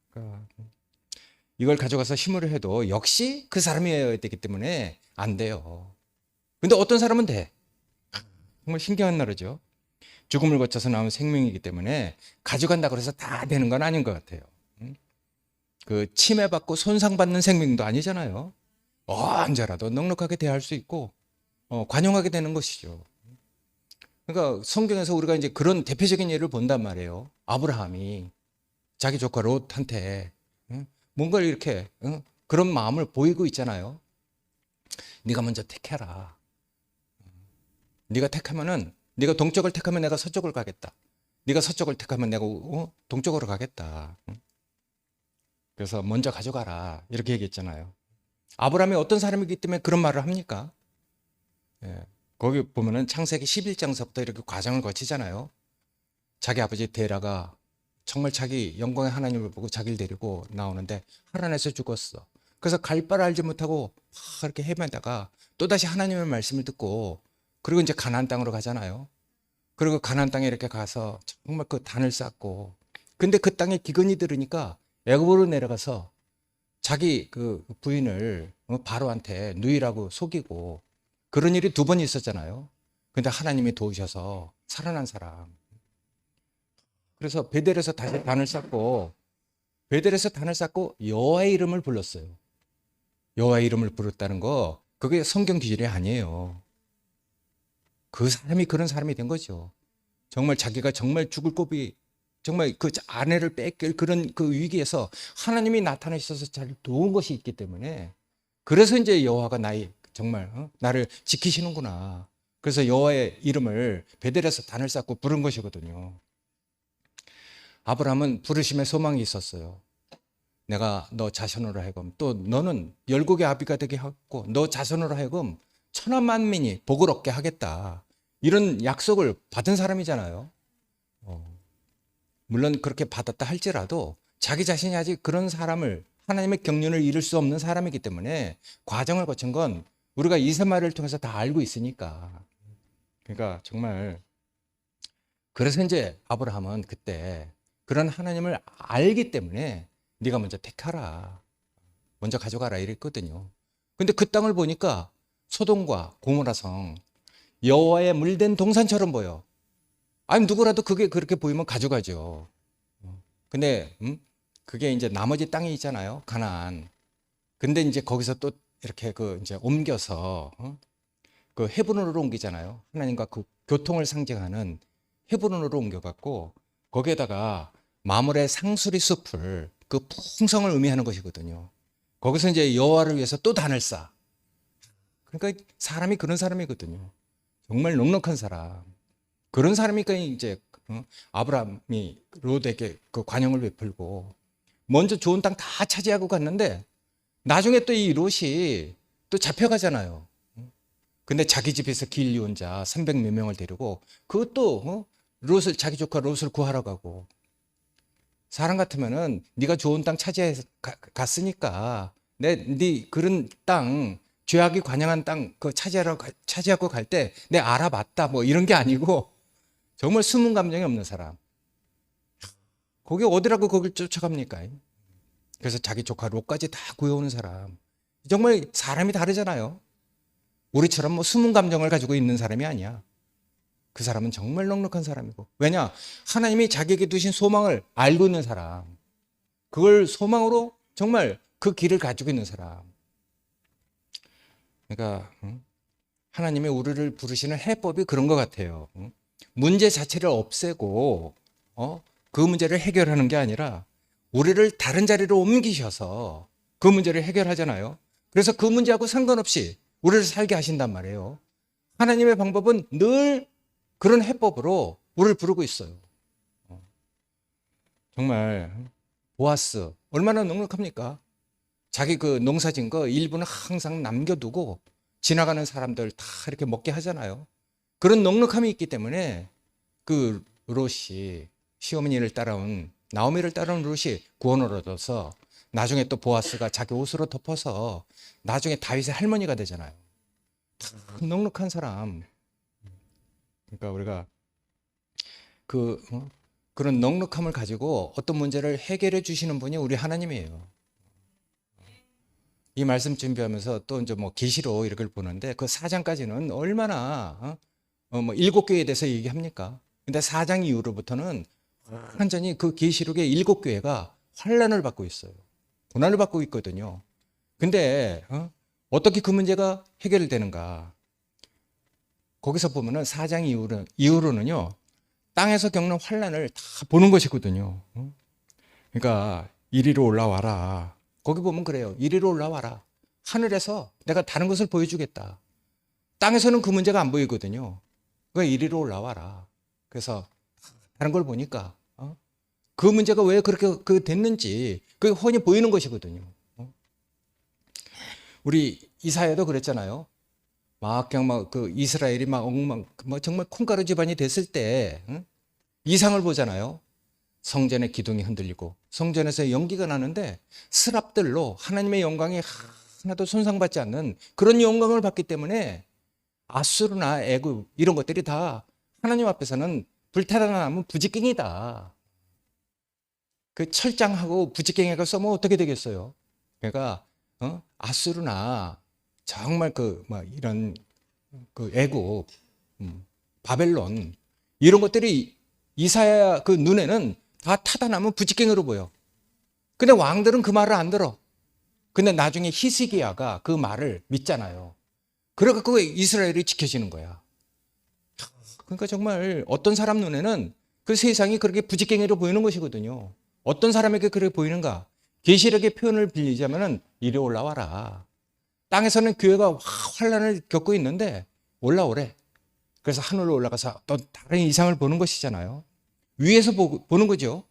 그러니까 이걸 가져가서 심으려 해도 역시 그 사람이어야 되기 때문에 안 돼요. 근데 어떤 사람은 돼. 정말 신기한 나라죠. 죽음을 거쳐서 나온 생명이기 때문에 가져간다고 해서 다 되는 건 아닌 것 같아요. 그 침해받고 손상받는 생명도 아니잖아요. 언제라도 넉넉하게 대할 수 있고 관용하게 되는 것이죠. 그러니까 성경에서 우리가 이제 그런 대표적인 예를 본단 말이에요. 아브라함이 자기 조카 롯한테 뭔가 이렇게 그런 마음을 보이고 있잖아요. 네가 먼저 택해라. 네가 택하면은, 네가 동쪽을 택하면 내가 서쪽을 가겠다. 네가 서쪽을 택하면 내가 동쪽으로 가겠다. 그래서 먼저 가져가라. 이렇게 얘기했잖아요. 아브라함이 어떤 사람이기 때문에 그런 말을 합니까? 예, 거기 보면은 창세기 11장서부터 이렇게 과정을 거치잖아요. 자기 아버지 데라가 정말 자기 영광의 하나님을 보고 자기를 데리고 나오는데 하란에서 죽었어. 그래서 갈 바를 알지 못하고 그렇게 헤매다가 또다시 하나님의 말씀을 듣고, 그리고 이제 가나안 땅으로 가잖아요. 그리고 가나안 땅에 이렇게 가서 정말 그 단을 쌓고, 근데 그 땅에 기근이 들으니까 애굽으로 내려가서 자기 그 부인을 바로한테 누이라고 속이고, 그런 일이 2번 있었잖아요. 근데 하나님이 도우셔서 살아난 사람. 그래서 베델에서 다시 단을 쌓고, 베델에서 단을 쌓고 여호와의 이름을 불렀어요. 여호와의 이름을 부르다는 거, 그게 성경 기준이 아니에요. 그 사람이 그런 사람이 된 거죠. 정말 자기가 정말 죽을 고비, 정말 그 아내를 뺏길 그런 그 위기에서 하나님이 나타나셔서 잘 도운 것이 있기 때문에, 그래서 이제 여호와가 정말 나를 지키시는구나. 그래서 여호와의 이름을 베델에서 단을 쌓고 부른 것이거든요. 아브라함은 부르심에 소망이 있었어요. 내가 너 자손으로 하여금, 또 너는 열국의 아비가 되게 하고 너 자손으로 하여금 천하 만민이 복을 얻게 하겠다. 이런 약속을 받은 사람이잖아요. 물론 그렇게 받았다 할지라도 자기 자신이 아직 그런 사람을, 하나님의 경륜을 이룰 수 없는 사람이기 때문에 과정을 거친 건 우리가 이세마리를 통해서 다 알고 있으니까. 그러니까 정말, 그래서 이제 아브라함은 그때 그런 하나님을 알기 때문에 네가 먼저 택하라, 먼저 가져가라 이랬거든요. 근데 그 땅을 보니까 소돔과 고모라 성, 여호와의 물된 동산처럼 보여. 아니 누구라도 그게 그렇게 보이면 가져가죠. 근데 그게 이제 나머지 땅이 있잖아요, 가나안. 근데 이제 거기서 또 이렇게 이제 옮겨서 그 헤브론으로 옮기잖아요. 하나님과 그 교통을 상징하는 헤브론으로 옮겨갖고 거기에다가 마물의 상수리 숲을, 그 풍성을 의미하는 것이거든요. 거기서 이제 여호와를 위해서 또 단을 쌓아. 그러니까 사람이 그런 사람이거든요. 정말 넉넉한 사람. 그런 사람이니까 이제 아브라함이 롯에게 그 관용을 베풀고 먼저 좋은 땅 다 차지하고 갔는데 나중에 또 이 롯이 또 잡혀가잖아요. 근데 자기 집에서 길 이혼자 300몇 명을 데리고 그것도 롯을, 자기 조카 롯을 구하러 가고. 사람 같으면은 네가 좋은 땅 차지해 갔으니까 네 그런 땅, 죄악이 관영한 땅 그 차지하고 갈 때 내 알아봤다 뭐 이런 게 아니고 정말 숨은 감정이 없는 사람. 거기 어디라고 거길 쫓아갑니까? 그래서 자기 조카 롯까지 다 구해오는 사람. 정말 사람이 다르잖아요. 우리처럼 뭐 숨은 감정을 가지고 있는 사람이 아니야. 그 사람은 정말 넉넉한 사람이고. 왜냐? 하나님이 자기에게 두신 소망을 알고 있는 사람. 그걸 소망으로 정말 그 길을 가지고 있는 사람. 그러니까 하나님이 우리를 부르시는 해법이 그런 것 같아요. 문제 자체를 없애고 그 문제를 해결하는 게 아니라 우리를 다른 자리로 옮기셔서 그 문제를 해결하잖아요. 그래서 그 문제하고 상관없이 우리를 살게 하신단 말이에요. 하나님의 방법은 늘 그런 해법으로 우리를 부르고 있어요. 정말 보아스 얼마나 넉넉합니까? 자기 그 농사진 거 일부는 항상 남겨두고 지나가는 사람들 다 이렇게 먹게 하잖아요. 그런 넉넉함이 있기 때문에 그 롯이 시어머니를 따라온 나오미를 따라온 롯이 구원을 얻어서 나중에 또 보아스가 자기 옷으로 덮어서 나중에 다윗의 할머니가 되잖아요. 참 넉넉한 사람. 그러니까 우리가 그런 넉넉함을 가지고 어떤 문제를 해결해 주시는 분이 우리 하나님이에요. 이 말씀 준비하면서 또 이제 뭐 계시로 이걸 보는데 그 4장까지는 얼마나 뭐 7교회에 대해서 얘기합니까? 근데 4장 이후로부터는 완전히 그 계시록의 7교회가 환난을 받고 있어요. 고난을 받고 있거든요. 근데 어떻게 그 문제가 해결되는가? 거기서 보면은 4장 이후로는요. 땅에서 겪는 환난을 다 보는 것이거든요. 그러니까 이리로 올라와라. 거기 보면 그래요. 이리로 올라와라. 하늘에서 내가 다른 것을 보여주겠다. 땅에서는 그 문제가 안 보이거든요. 그러니까 이리로 올라와라. 그래서 다른 걸 보니까 그 문제가 왜 그렇게 됐는지 그게 훤히 보이는 것이거든요. 우리 이사야도 그랬잖아요. 막 그냥 막 그 이스라엘이 막 정말 콩가루 집안이 됐을 때 이상을 보잖아요. 성전의 기둥이 흔들리고 성전에서 연기가 나는데 스랍들로 하나님의 영광이 하나도 손상받지 않는 그런 영광을 받기 때문에 아수르나 애굽 이런 것들이 다 하나님 앞에서는 불타라나면 부지깽이다. 그 철장하고 부지깽이가 써면 어떻게 되겠어요? 그러니까 아수르나 정말 이런 애굽, 바벨론 이런 것들이 이사야 그 눈에는 다 타다나면 부지깽이로 보여. 근데 왕들은 그 말을 안 들어. 근데 나중에 히스기야가 그 말을 믿잖아요. 그래갖고 이스라엘이 지켜지는 거야. 그러니까 정말 어떤 사람 눈에는 그 세상이 그렇게 부지깽이로 보이는 것이거든요. 어떤 사람에게 그렇게 보이는가? 계시록의 표현을 빌리자면은 이리 올라와라. 땅에서는 교회가 환난을 겪고 있는데 올라오래. 그래서 하늘로 올라가서 또 다른 이상을 보는 것이잖아요. 위에서 보는 거죠.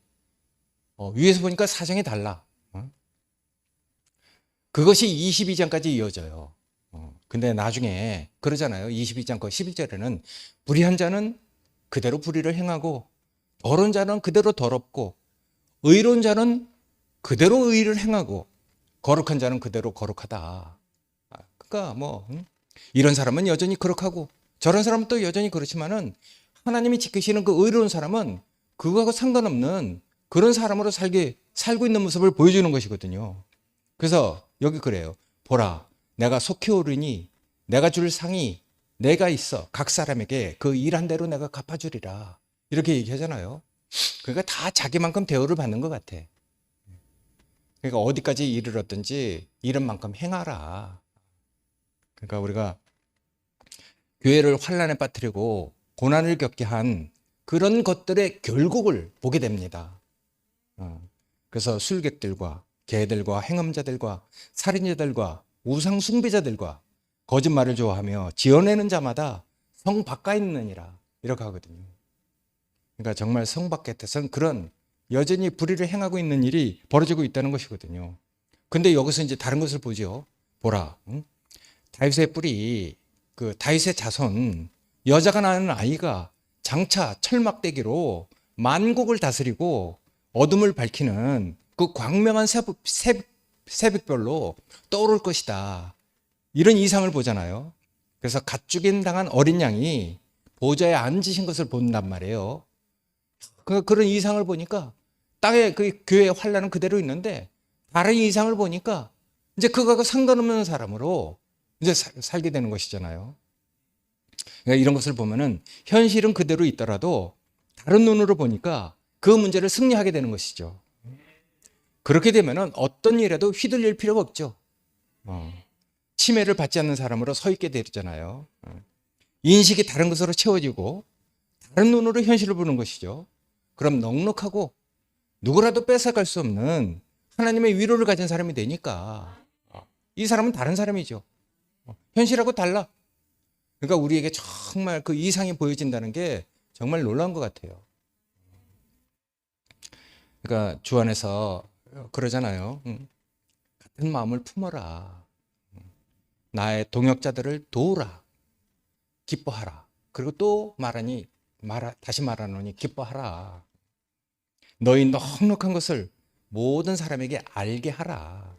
위에서 보니까 사정이 달라. 그것이 22장까지 이어져요. 근데 나중에 그러잖아요. 22장 거 11절에는 불의한 자는 그대로 불의를 행하고 더러운 자는 그대로 더럽고 의로운 자는 그대로 의를 행하고 거룩한 자는 그대로 거룩하다. 그러니까 이런 사람은 여전히 거룩하고 저런 사람은 또 여전히 그렇지만은 하나님이 지키시는 그 의로운 사람은 그거하고 상관없는 그런 사람으로 살고 있는 모습을 보여주는 것이거든요. 그래서 여기 그래요. 보라, 내가 속히 오르니 내가 줄 상이 내가 있어 각 사람에게 그 일한 대로 내가 갚아주리라. 이렇게 얘기하잖아요. 그러니까 다 자기만큼 대우를 받는 것 같아. 그러니까 어디까지 이르렀든지 이런 만큼 행하라. 그러니까 우리가 교회를 환난에 빠뜨리고 고난을 겪게 한 그런 것들의 결국을 보게 됩니다. 그래서 술객들과 개들과 행음자들과 살인자들과 우상 숭배자들과 거짓말을 좋아하며 지어내는 자마다 성 바깥에 있느니라 이렇게 하거든요. 그러니까 정말 성 바깥에서는 그런 여전히 불의를 행하고 있는 일이 벌어지고 있다는 것이거든요. 근데 여기서 이제 다른 것을 보죠. 보라, 다윗의 뿌리, 그 다윗의 자손, 여자가 낳은 아이가 장차 철막대기로 만국을 다스리고 어둠을 밝히는 그 광명한 새벽별로 떠오를 것이다. 이런 이상을 보잖아요. 그래서 가축인 당한 어린 양이 보좌에 앉으신 것을 본단 말이에요. 그런 이상을 보니까 땅에 그 교회의 환란은 그대로 있는데 다른 이상을 보니까 이제 그거하고 상관없는 사람으로 이제 살게 되는 것이잖아요. 그러니까 이런 것을 보면은 현실은 그대로 있더라도 다른 눈으로 보니까 그 문제를 승리하게 되는 것이죠. 그렇게 되면은 어떤 일에도 휘둘릴 필요가 없죠. 침해를 받지 않는 사람으로 서 있게 되잖아요. 인식이 다른 것으로 채워지고 다른 눈으로 현실을 보는 것이죠. 그럼 넉넉하고 누구라도 뺏어갈 수 없는 하나님의 위로를 가진 사람이 되니까 이 사람은 다른 사람이죠. 현실하고 달라. 그러니까 우리에게 정말 그 이상이 보여진다는 게 정말 놀라운 것 같아요. 그러니까 주 안에서 그러잖아요. 같은 마음을 품어라. 나의 동역자들을 도우라. 기뻐하라. 그리고 또 다시 말하노니 기뻐하라. 너희 넉넉한 것을 모든 사람에게 알게 하라.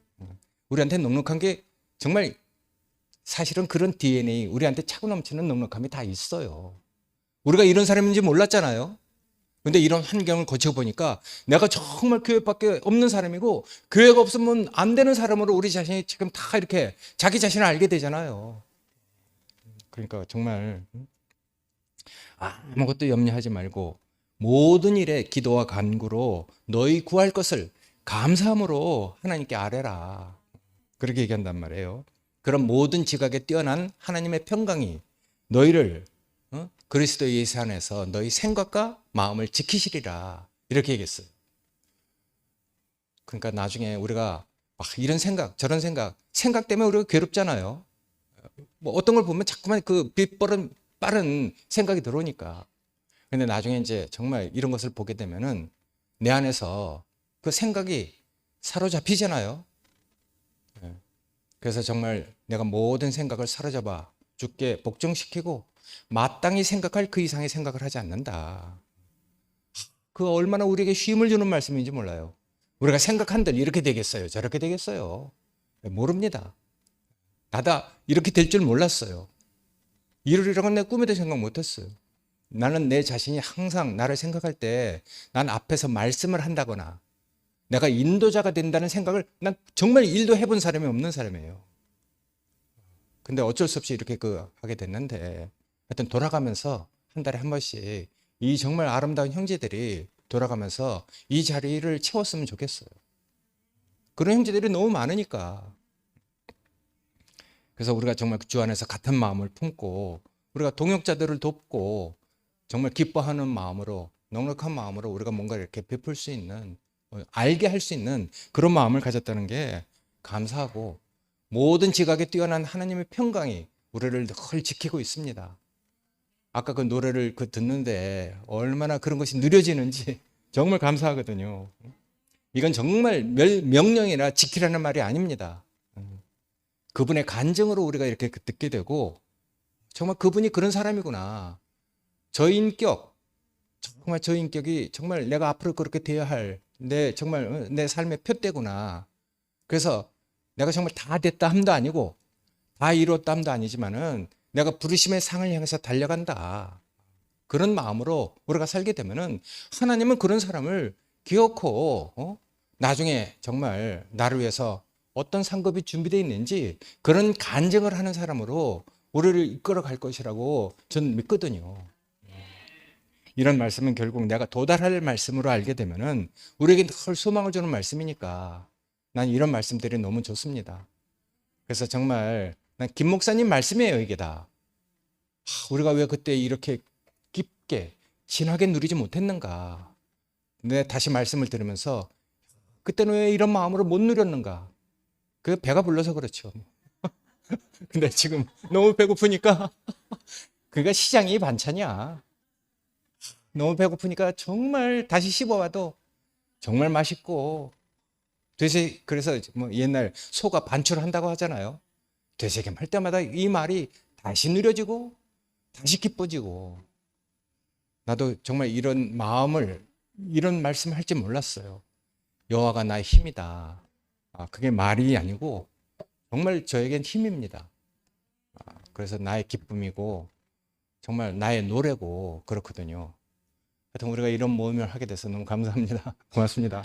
우리한테 넉넉한 게 정말 사실은 그런 DNA, 우리한테 차고 넘치는 넉넉함이 다 있어요. 우리가 이런 사람인지 몰랐잖아요. 근데 이런 환경을 거쳐보니까 내가 정말 교회밖에 없는 사람이고 교회가 없으면 안 되는 사람으로 우리 자신이 지금 다 이렇게 자기 자신을 알게 되잖아요. 그러니까 정말 아무것도 염려하지 말고 모든 일에 기도와 간구로 너희 구할 것을 감사함으로 하나님께 아뢰라. 그렇게 얘기한단 말이에요. 그런 모든 지각에 뛰어난 하나님의 평강이 너희를 그리스도 예수 안에서 너희 생각과 마음을 지키시리라. 이렇게 얘기했어요. 그러니까 나중에 우리가 막 이런 생각 저런 생각 때문에 우리가 괴롭잖아요. 뭐 어떤 걸 보면 자꾸만 그 빠른 생각이 들어오니까. 근데 나중에 이제 정말 이런 것을 보게 되면은 내 안에서 그 생각이 사로잡히잖아요. 그래서 정말 내가 모든 생각을 사로잡아 주께 복종시키고 마땅히 생각할 그 이상의 생각을 하지 않는다. 그 얼마나 우리에게 쉼을 주는 말씀인지 몰라요. 우리가 생각한들 이렇게 되겠어요, 저렇게 되겠어요. 모릅니다. 나다 이렇게 될 줄 몰랐어요. 이러리라고는 내 꿈에도 생각 못했어요. 나는 내 자신이 항상 나를 생각할 때 난 앞에서 말씀을 한다거나 내가 인도자가 된다는 생각을 난 정말 일도 해본 사람이 없는 사람이에요. 근데 어쩔 수 없이 이렇게 하게 됐는데 하여튼 돌아가면서 한 달에 한 번씩 이 정말 아름다운 형제들이 돌아가면서 이 자리를 채웠으면 좋겠어요. 그런 형제들이 너무 많으니까. 그래서 우리가 정말 주 안에서 같은 마음을 품고 우리가 동역자들을 돕고 정말 기뻐하는 마음으로 넉넉한 마음으로 우리가 뭔가 이렇게 베풀 수 있는 알게 할 수 있는 그런 마음을 가졌다는 게 감사하고 모든 지각에 뛰어난 하나님의 평강이 우리를 늘 지키고 있습니다. 아까 그 노래를 듣는데 얼마나 그런 것이 느려지는지 정말 감사하거든요. 이건 정말 명령이나 지키라는 말이 아닙니다. 그분의 간증으로 우리가 이렇게 듣게 되고 정말 그분이 그런 사람이구나. 저 인격, 정말 저 인격이 정말 내가 앞으로 그렇게 되어야 할 정말 내 삶의 표대구나. 그래서 내가 정말 다 됐다 함도 아니고 다 이뤘다 함도 아니지만은 내가 부르심의 상을 향해서 달려간다. 그런 마음으로 우리가 살게 되면은 하나님은 그런 사람을 기어코 나중에 정말 나를 위해서 어떤 상급이 준비되어 있는지 그런 간증을 하는 사람으로 우리를 이끌어 갈 것이라고 저는 믿거든요. 이런 말씀은 결국 내가 도달할 말씀으로 알게 되면은 우리에게 늘 소망을 주는 말씀이니까 난 이런 말씀들이 너무 좋습니다. 그래서 정말 난 김 목사님 말씀이에요, 이게 다. 우리가 왜 그때 이렇게 깊게 진하게 누리지 못했는가. 내 다시 말씀을 들으면서 그때는 왜 이런 마음으로 못 누렸는가. 그 배가 불러서 그렇죠. 근데 지금 너무 배고프니까 그러니까 시장이 반찬이야. 너무 배고프니까 정말 다시 씹어봐도 정말 맛있고 그래서 뭐 옛날 소가 반출한다고 하잖아요. 되새김 할 때마다 이 말이 다시 누려지고 다시 기뻐지고 나도 정말 이런 말씀을 할지 몰랐어요. 여호와가 나의 힘이다. 그게 말이 아니고 정말 저에겐 힘입니다. 그래서 나의 기쁨이고 정말 나의 노래고 그렇거든요. 하여튼 우리가 이런 모임을 하게 돼서 너무 감사합니다. 고맙습니다.